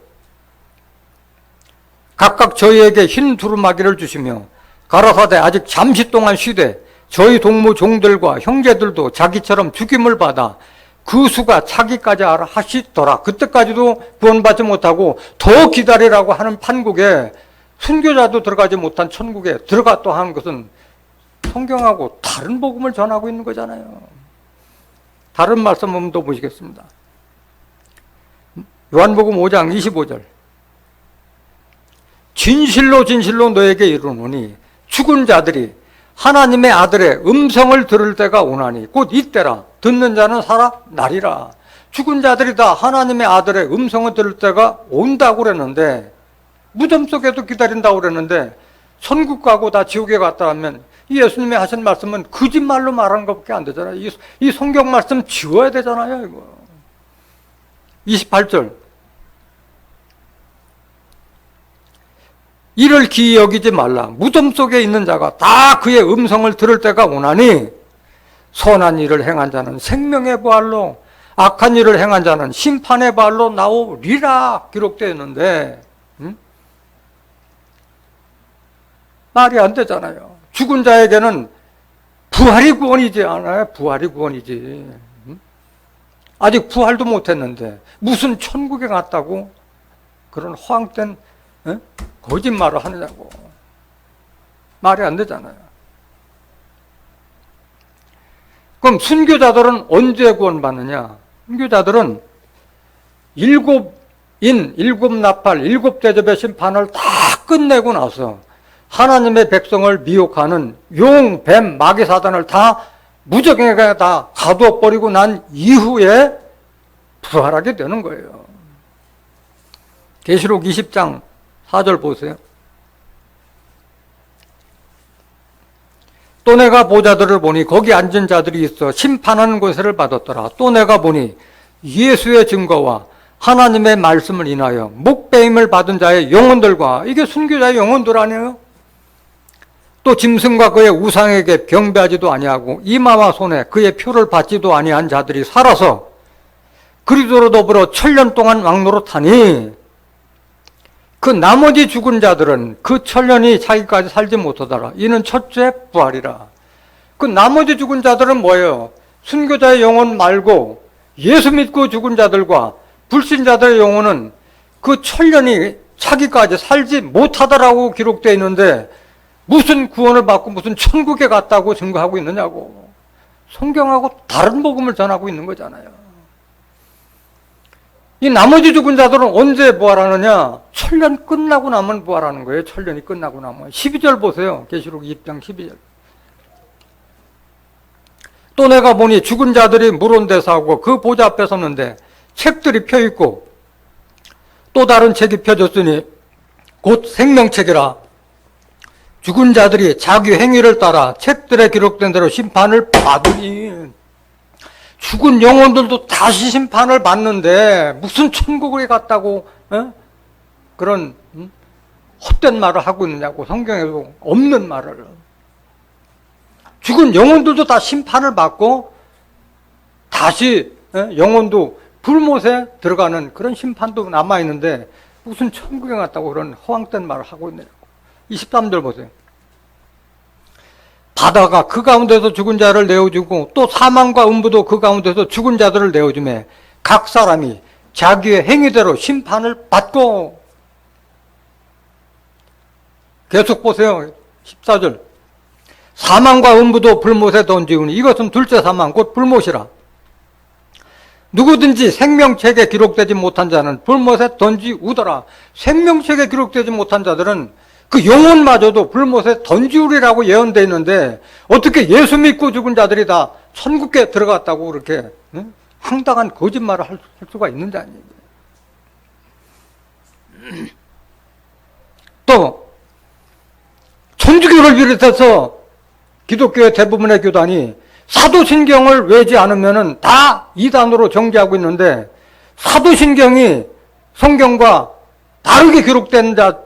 각각 저희에게 흰 두루마기를 주시며 가라사대 아직 잠시 동안 쉬되 저희 동무 종들과 형제들도 자기처럼 죽임을 받아 그 수가 차기까지 하라 하시더라. 그때까지도 구원받지 못하고 더 기다리라고 하는 판국에, 순교자도 들어가지 못한 천국에 들어갔다 하는 것은 성경하고 다른 복음을 전하고 있는 거잖아요. 다른 말씀 한번 더 보시겠습니다. 요한복음 5장 25절 진실로 진실로 너에게 이르노니 죽은 자들이 하나님의 아들의 음성을 들을 때가 오나니 곧 이때라. 듣는 자는 살아나리라. 죽은 자들이 다 하나님의 아들의 음성을 들을 때가 온다고 그랬는데, 무덤 속에도 기다린다고 그랬는데 천국 가고 다 지옥에 갔다 하면 이 예수님이 하신 말씀은 거짓말로 말하는 것밖에 안 되잖아요. 이 성경 말씀 지워야 되잖아요. 이거 28절 이를 기이 여기지 말라. 무덤 속에 있는 자가 다 그의 음성을 들을 때가 오나니 선한 일을 행한 자는 생명의 부활로, 악한 일을 행한 자는 심판의 부활로 나오리라 기록되어 있는데, 말이 안 되잖아요. 죽은 자에게는 부활이 구원이지 않아요? 부활이 구원이지. 아직 부활도 못했는데 무슨 천국에 갔다고 그런 허황된 거짓말을 하느냐고. 말이 안 되잖아요. 그럼 순교자들은 언제 구원받느냐? 순교자들은 7인, 7 나팔, 7 대접의 심판을 다 끝내고 나서 하나님의 백성을 미혹하는 용, 뱀, 마귀 사단을 다 무적에게 다 가두어 버리고 난 이후에 부활하게 되는 거예요. 계시록 20장 4절 보세요. 또 내가 보자들을 보니 거기 앉은 자들이 있어 심판하는 권세를 받았더라. 또 내가 보니 예수의 증거와 하나님의 말씀을 인하여 목배임을 받은 자의 영혼들과, 이게 순교자의 영혼들 아니에요? 또 짐승과 그의 우상에게 경배하지도 아니하고 이마와 손에 그의 표를 받지도 아니한 자들이 살아서 그리스도로 더불어 1000년 동안 왕노릇하니, 그 나머지 죽은 자들은 그 1000년이 자기까지 살지 못하더라. 이는 첫째 부활이라. 그 나머지 죽은 자들은 뭐예요? 순교자의 영혼 말고 예수 믿고 죽은 자들과 불신자들의 영혼은 그 1000년이 자기까지 살지 못하더라고 기록되어 있는데, 무슨 구원을 받고 무슨 천국에 갔다고 증거하고 있느냐고. 성경하고 다른 복음을 전하고 있는 거잖아요. 이 나머지 죽은 자들은 언제 부활하느냐? 1000년 끝나고 나면 부활하는 거예요. 1000년이 끝나고 나면. 12절 보세요. 계시록 20장 12절. 또 내가 보니 죽은 자들이 물 온 데서 하고 그 보좌 앞에 섰는데 책들이 펴있고 또 다른 책이 펴졌으니 곧 생명책이라. 죽은 자들이 자기 행위를 따라 책들에 기록된 대로 심판을 받으니, 죽은 영혼들도 다시 심판을 받는데 무슨 천국에 갔다고 그런 헛된 말을 하고 있느냐고. 성경에도 없는 말을. 죽은 영혼들도 다 심판을 받고 다시 영혼도 불못에 들어가는 그런 심판도 남아있는데 무슨 천국에 갔다고 그런 허황된 말을 하고 있느냐고. 23절 보세요. 바다가 그 가운데서 죽은 자를 내어주고 또 사망과 음부도 그 가운데서 죽은 자들을 내어주매 각 사람이 자기의 행위대로 심판을 받고. 계속 보세요. 14절. 사망과 음부도 불못에 던지우니 이것은 둘째 사망 곧 불못이라. 누구든지 생명책에 기록되지 못한 자는 불못에 던지우더라. 생명책에 기록되지 못한 자들은 그 영혼마저도 불못에 던지우리라고 예언되어 있는데 어떻게 예수 믿고 죽은 자들이 다 천국에 들어갔다고 그렇게 황당한 거짓말을 할 수가 있는지 아니에요. 또 천주교를 비롯해서 기독교의 대부분의 교단이 사도신경을 외지 않으면 다 이단으로 정죄하고 있는데 사도신경이 성경과 다르게 기록된 자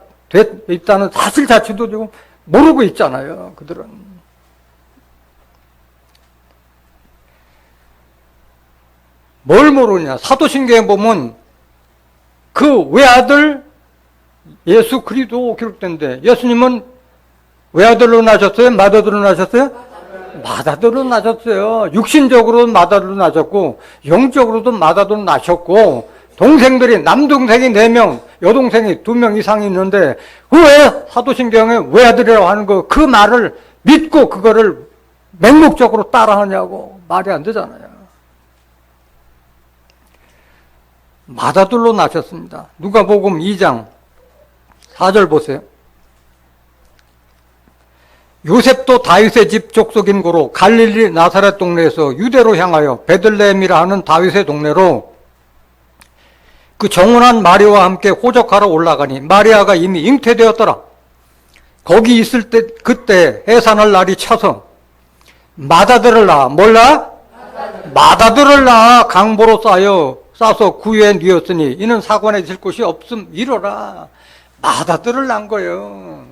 있다는 사실 자체도 지금 모르고 있잖아요. 그들은. 뭘 모르냐. 사도신경에 보면 그 외아들 예수 그리스도 기록된데 예수님은 외아들로 나셨어요? 맏아들로 나셨어요? 맏아들로 나셨어요. 육신적으로도 맏아들로 나셨고 영적으로도 맏아들로 나셨고 동생들이 남동생이 4명, 여동생이 2명 이상이 있는데 왜 사도신경에 외아들이라고 하는 그 말을 믿고 그거를 맹목적으로 따라하냐고. 말이 안 되잖아요. 맏아들로 나셨습니다. 누가복음 2장 4절 보세요. 요셉도 다윗의 집 족속인 고로 갈릴리 나사렛 동네에서 유대로 향하여 베들레헴이라 하는 다윗의 동네로 그 정혼한 마리아와 함께 호적하러 올라가니 마리아가 이미 잉태되었더라. 거기 있을 때 그때 해산할 날이 차서 맏아들을 낳아. 몰라? 맏아들을 낳아 강보로 싸서 구유에 뉘었으니 이는 사관에 있을 곳이 없음 이러라. 맏아들을 낳은 거예요.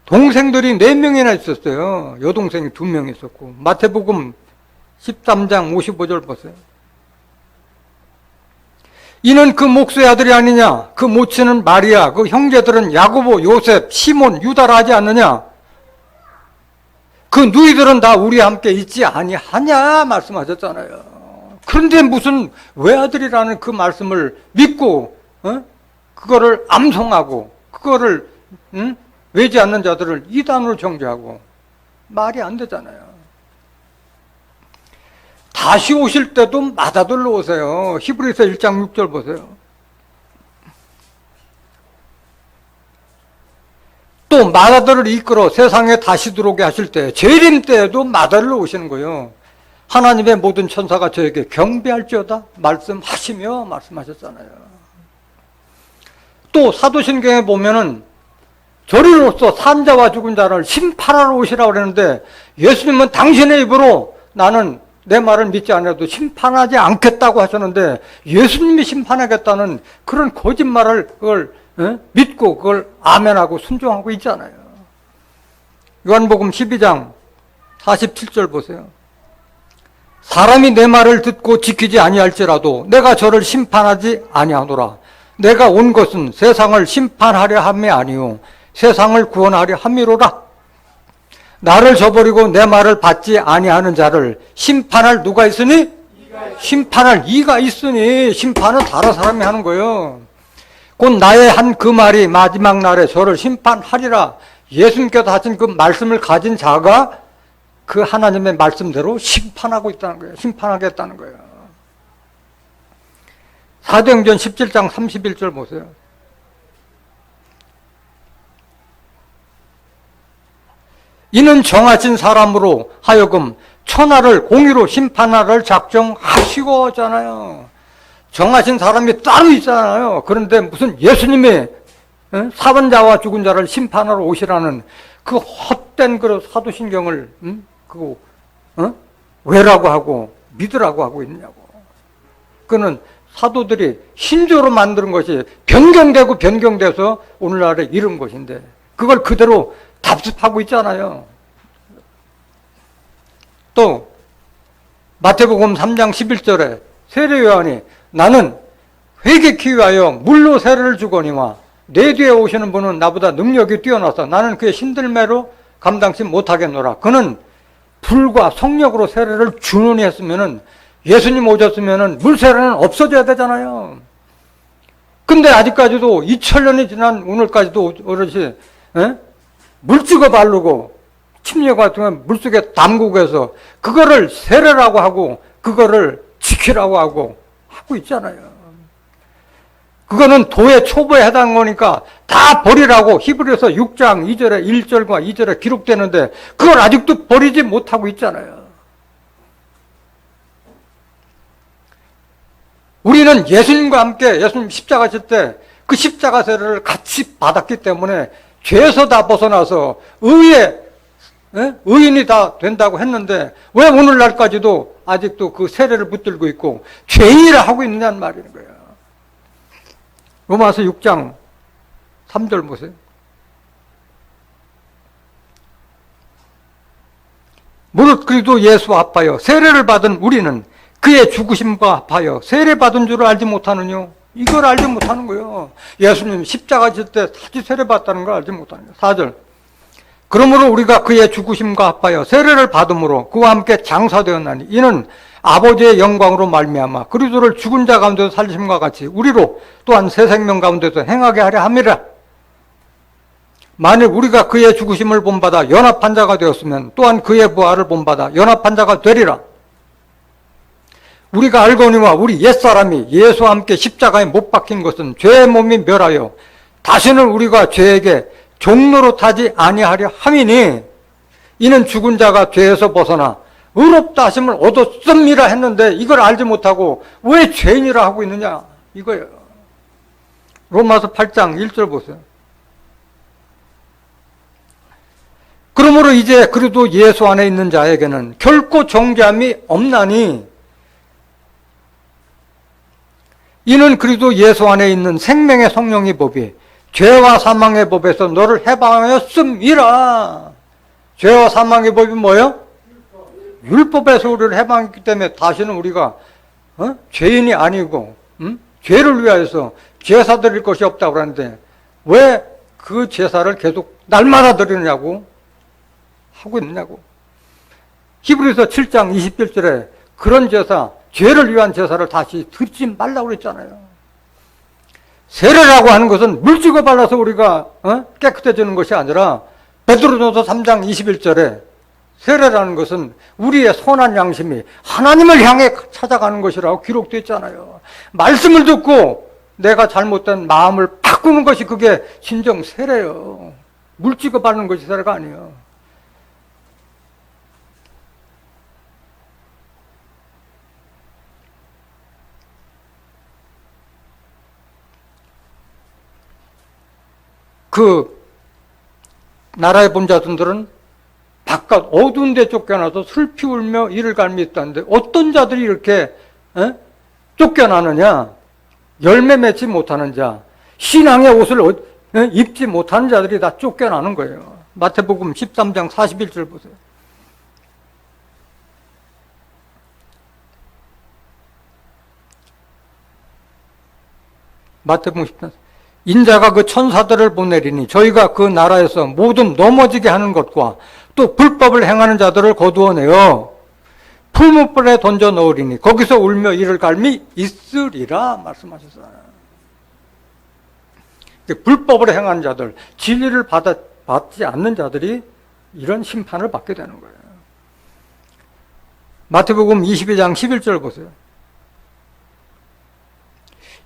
동생들이 4명이나 있었어요. 여동생이 2명 있었고. 마태복음 13장 55절 보세요. 이는 그 목수의 아들이 아니냐? 그 모친은 마리아, 그 형제들은 야고보, 요셉, 시몬, 유다라 하지 않느냐? 그 누이들은 다 우리와 함께 있지 아니하냐? 말씀하셨잖아요. 그런데 무슨 외아들이라는 그 말씀을 믿고 그거를 암송하고 그거를 외지 않는 자들을 이단으로 정죄하고. 말이 안 되잖아요. 다시 오실 때도 맏아들로 오세요. 히브리서 1장 6절 보세요. 또 맏아들을 이끌어 세상에 다시 들어오게 하실 때 재림 때에도 맏아들로 오시는 거예요. 하나님의 모든 천사가 저에게 경배할지어다 말씀하시며 말씀하셨잖아요. 또 사도신경에 보면은 저리로서 산자와 죽은 자를 심판하러 오시라고 그러는데 예수님은 당신의 입으로 나는 내 말을 믿지 않아도 심판하지 않겠다고 하셨는데 예수님이 심판하겠다는 그런 거짓말을 그걸 믿고 그걸 아멘하고 순종하고 있잖아요. 요한복음 12장 47절 보세요. 사람이 내 말을 듣고 지키지 아니할지라도 내가 저를 심판하지 아니하노라. 내가 온 것은 세상을 심판하려 함이 아니요 세상을 구원하려 함이로라. 나를 저버리고 내 말을 받지 아니하는 자를 심판할 누가 있으니? 심판할 이가 있으니. 심판은 다른 사람이 하는 거예요. 곧 나의 한 그 말이 마지막 날에 저를 심판하리라. 예수님께서 하신 그 말씀을 가진 자가 그 하나님의 말씀대로 심판하고 있다는 거예요. 심판하겠다는 거예요. 사도행전 17장 31절 보세요. 이는 정하신 사람으로 하여금 천하를 공의로 심판하를 작정하시고 하잖아요. 정하신 사람이 따로 있잖아요. 그런데 무슨 예수님이 사번자와 죽은 자를 심판하러 오시라는 그 헛된 그 사도신경을 왜라고 하고 믿으라고 하고 있냐고. 그는 사도들이 신조로 만드는 것이 변경돼서 오늘날에 이른 것인데 그걸 그대로 답습하고 있잖아요. 또 마태복음 3장 11절에 세례요한이 나는 회개케 위하여 물로 세례를 주거니와 내 뒤에 오시는 분은 나보다 능력이 뛰어나서 나는 그의 신들매로 감당치 못하겠노라. 그는 불과 성령으로 세례를 준원히 했으면은, 예수님 오셨으면은 물세례는 없어져야 되잖아요. 근데 아직까지도 2000년이 지난 오늘까지도 어르신 물 찍어 바르고 침례 같은 거 물속에 담그고 해서 그거를 세례라고 하고 그거를 지키라고 하고 있잖아요. 그거는 도의 초보에 해당한 거니까 다 버리라고 히브리서 6장 2절에 1절과 2절에 기록되는데 그걸 아직도 버리지 못하고 있잖아요. 우리는 예수님과 함께 예수님 십자가 질 때 그 십자가 세례를 같이 받았기 때문에 죄에서 다 벗어나서 의인이 다 된다고 했는데 왜 오늘날까지도 아직도 그 세례를 붙들고 있고 죄인이라 하고 있느냐는 말이는 거예요. 로마서 6장 3절 보세요. 무릇 그리도 예수와 합하여 세례를 받은 우리는 그의 죽으심과 합하여 세례받은 줄을 알지 못하느냐? 이걸 알지 못하는 거예요. 예수님 십자가 질 때 다시 세례받았다는 걸 알지 못하는 거예요. 4절. 그러므로 우리가 그의 죽으심과 합하여 세례를 받음으로 그와 함께 장사되었나니 이는 아버지의 영광으로 말미암아 그리스도를 죽은 자 가운데서 살리심과 같이 우리로 또한 새 생명 가운데서 행하게 하려 함이라. 만일 우리가 그의 죽으심을 본받아 연합한 자가 되었으면 또한 그의 부활을 본받아 연합한 자가 되리라. 우리가 알거니와 우리 옛사람이 예수와 함께 십자가에 못 박힌 것은 죄의 몸이 멸하여 다시는 우리가 죄에게 종로로 타지 아니하려 함이니 이는 죽은 자가 죄에서 벗어나 의롭다 하심을 얻었음이라 했는데 이걸 알지 못하고 왜 죄인이라 하고 있느냐 이거예요. 로마서 8장 1절 보세요. 그러므로 이제 그래도 예수 안에 있는 자에게는 결코 정죄함이 없나니 이는 그리도 예수 안에 있는 생명의 성령의 법이 죄와 사망의 법에서 너를 해방하였음이라. 죄와 사망의 법이 뭐예요? 율법에서 우리를 해방했기 때문에 다시는 우리가 죄인이 아니고 죄를 위하여서 제사 드릴 것이 없다고 그러는데 왜 그 제사를 계속 날마다 드리느냐고 하고 있느냐고. 히브리서 7장 27절에 그런 제사, 죄를 위한 제사를 다시 드리지 말라고 그랬잖아요. 세례라고 하는 것은 물 찍어 발라서 우리가 깨끗해지는 것이 아니라 베드로전서 3장 21절에 세례라는 것은 우리의 선한 양심이 하나님을 향해 찾아가는 것이라고 기록되어 있잖아요. 말씀을 듣고 내가 잘못된 마음을 바꾸는 것이 그게 진정 세례예요. 물 찍어 바르는 것이 세례가 아니에요. 그 나라의 본자들은 바깥 어두운 데 쫓겨나서 슬피 울며 이를 갈미 있다는데 어떤 자들이 이렇게 쫓겨나느냐? 열매 맺지 못하는 자, 신앙의 옷을 입지 못하는 자들이 다 쫓겨나는 거예요. 마태복음 13장 41절 보세요. 마태복음 13장 인자가 그 천사들을 보내리니 저희가 그 나라에서 모든 넘어지게 하는 것과 또 불법을 행하는 자들을 거두어내어 풀무불에 던져 넣으리니 거기서 울며 이를 갈미 있으리라 말씀하셨어요. 불법을 행하는 자들, 진리를 받지 않는 자들이 이런 심판을 받게 되는 거예요. 마태복음 22장 11절 보세요.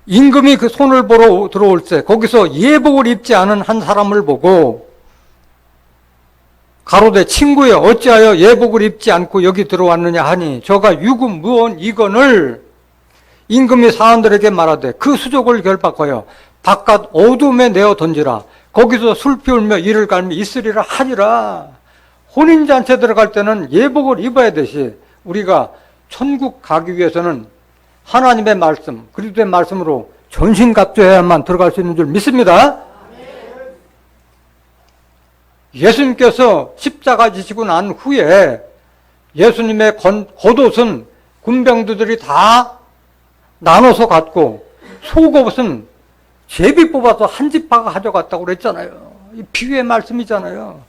임금이 그 손을 보러 들어올 때 거기서 예복을 입지 않은 한 사람을 보고 가로되 친구여 어찌하여 예복을 입지 않고 여기 들어왔느냐 하니 저가 유구무원 이건을 임금이 사람들에게 말하되 그 수족을 결박하여 바깥 어둠에 내어 던지라 거기서 슬피 울며 이를 갈미 있으리라 하니라. 혼인잔치 들어갈 때는 예복을 입어야 되시 우리가 천국 가기 위해서는 하나님의 말씀, 그리스도의 말씀으로 전신갑주해야만 들어갈 수 있는 줄 믿습니다. 예수님께서 십자가 지시고 난 후에 예수님의 겉옷은 군병들이 다 나눠서 갖고 속옷은 제비 뽑아서 한 지파가 가져갔다고 그랬잖아요. 이 비유의 말씀이잖아요.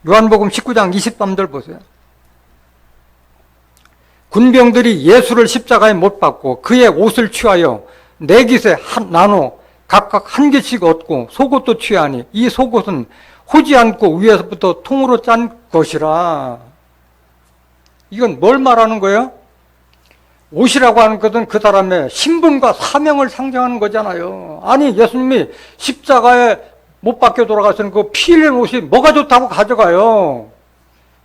요한복음 19장 23절 보세요. 군병들이 예수를 십자가에 못 박고 그의 옷을 취하여 네 깃에 나눠 각각 한 개씩 얻고 속옷도 취하니 이 속옷은 호지 않고 위에서부터 통으로 짠 것이라. 이건 뭘 말하는 거예요? 옷이라고 하는 것은 그 사람의 신분과 사명을 상징하는 거잖아요. 아니, 예수님이 십자가에 못 박혀 돌아가시는 그 피 흘린 옷이 뭐가 좋다고 가져가요?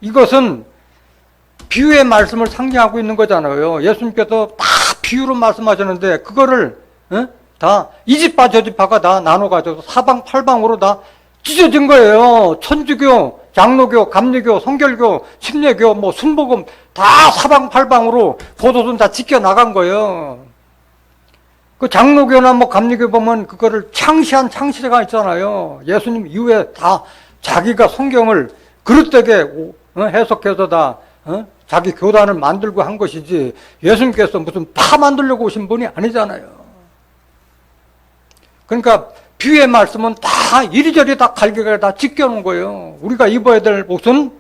이것은 비유의 말씀을 상징하고 있는 거잖아요. 예수님께서 다 비유로 말씀하셨는데 그거를 다 이 지파 저 지파가 다 나눠가지고 사방팔방으로 다 찢어진 거예요. 천주교, 장로교, 감리교, 성결교, 침례교, 뭐 순복음 다 사방팔방으로 교도소는 다 찢겨 나간 거예요. 그 장로교나 뭐 감리교 보면 그거를 창시한 창시자가 있잖아요. 예수님 이후에 다 자기가 성경을 그릇되게 해석해서 다 자기 교단을 만들고 한 것이지 예수님께서 무슨 다 만들려고 오신 분이 아니잖아요. 그러니까 비유의 말씀은 다 이리저리 다 갈기가 다 찢겨놓은 거예요. 우리가 입어야 될 옷은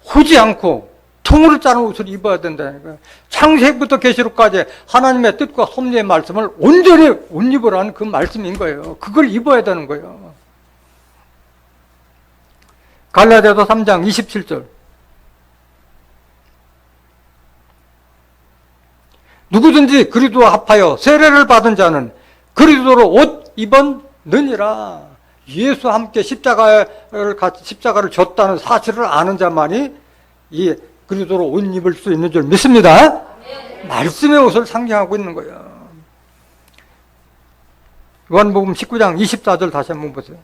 후지 않고 통으로 짜는 옷을 입어야 된다는 거예요. 창세기부터 계시록까지 하나님의 뜻과 섭리의 말씀을 온전히 옷 입으라는 그 말씀인 거예요. 그걸 입어야 되는 거예요. 갈라디아서 3장 27절. 누구든지 그리스도와 합하여 세례를 받은 자는 그리스도로 옷 입었느니라. 예수와 함께 십자가를 졌다는 사실을 아는 자만이 이 그리스도로 옷 입을 수 있는 줄 믿습니다. 말씀의 옷을 상징하고 있는 거예요. 요한복음 19장 24절 다시 한번 보세요.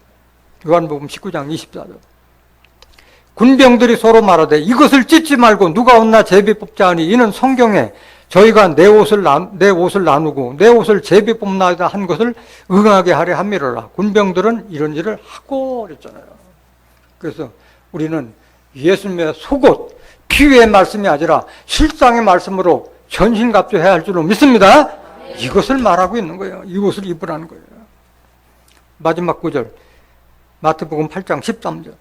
요한복음 19장 24절. 군병들이 서로 말하되 이것을 찢지 말고 누가 얻나 제비 뽑자 하니 이는 성경에 저희가 내 옷을 나누고 내 옷을 제비 뽑나이다 한 것을 응하게 하려 함이로라. 군병들은 이런 일을 하고 그랬잖아요. 그래서 우리는 예수님의 속옷, 비유의 말씀이 아니라 실상의 말씀으로 전신갑주해야 할 줄로 믿습니다. 이것을 말하고 있는 거예요. 이 옷을 입으라는 거예요. 마지막 구절 마태복음 8장 13절.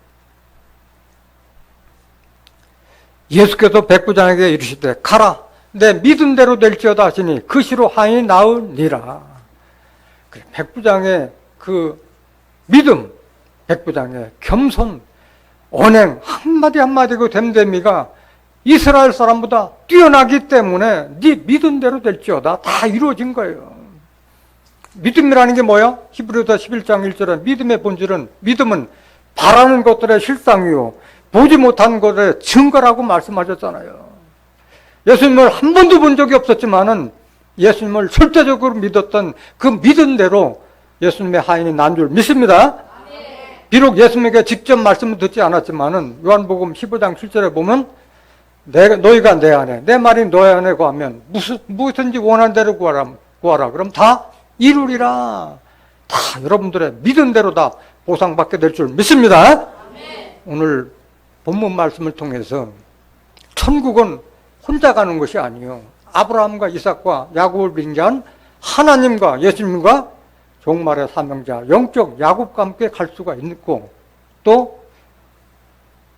예수께서 백부장에게 이르시되 가라 내 믿은 대로 될지어다 하시니 그 시로 하인이 나으니라. 백부장의 그 믿음, 백부장의 겸손, 언행 한마디 한마디 그 됨됨이가 이스라엘 사람보다 뛰어나기 때문에 네 믿은 대로 될지어다 다 이루어진 거예요. 믿음이라는 게 뭐야? 히브리서 11장 1절에 믿음의 본질은 믿음은 바라는 것들의 실상이요 보지 못한 것의 증거라고 말씀하셨잖아요. 예수님을 한 번도 본 적이 없었지만은 예수님을 절대적으로 믿었던 그 믿은 대로 예수님의 하인이 난 줄 믿습니다. 비록 예수님에게 직접 말씀을 듣지 않았지만은 요한복음 15장 7절에 보면 너희가 내 안에 내 말이 너희 안에 거하면 무엇든지 원하는 대로 구하라. 그럼 다 이루리라. 다 여러분들의 믿은 대로 다 보상받게 될 줄 믿습니다. 오늘 본문 말씀을 통해서 천국은 혼자 가는 것이 아니요 아브라함과 이삭과 야곱을 빙자한 하나님과 예수님과 종말의 사명자 영적 야곱과 함께 갈 수가 있고 또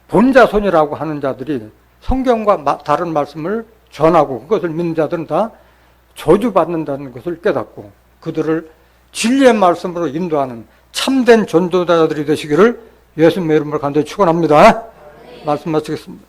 본자손이라고 하는 자들이 성경과 다른 말씀을 전하고 그것을 믿는 자들은 다 저주받는다는 것을 깨닫고 그들을 진리의 말씀으로 인도하는 참된 전도자들이 되시기를 예수님의 이름으로 간절히 축원합니다. 말씀 마치겠습니다.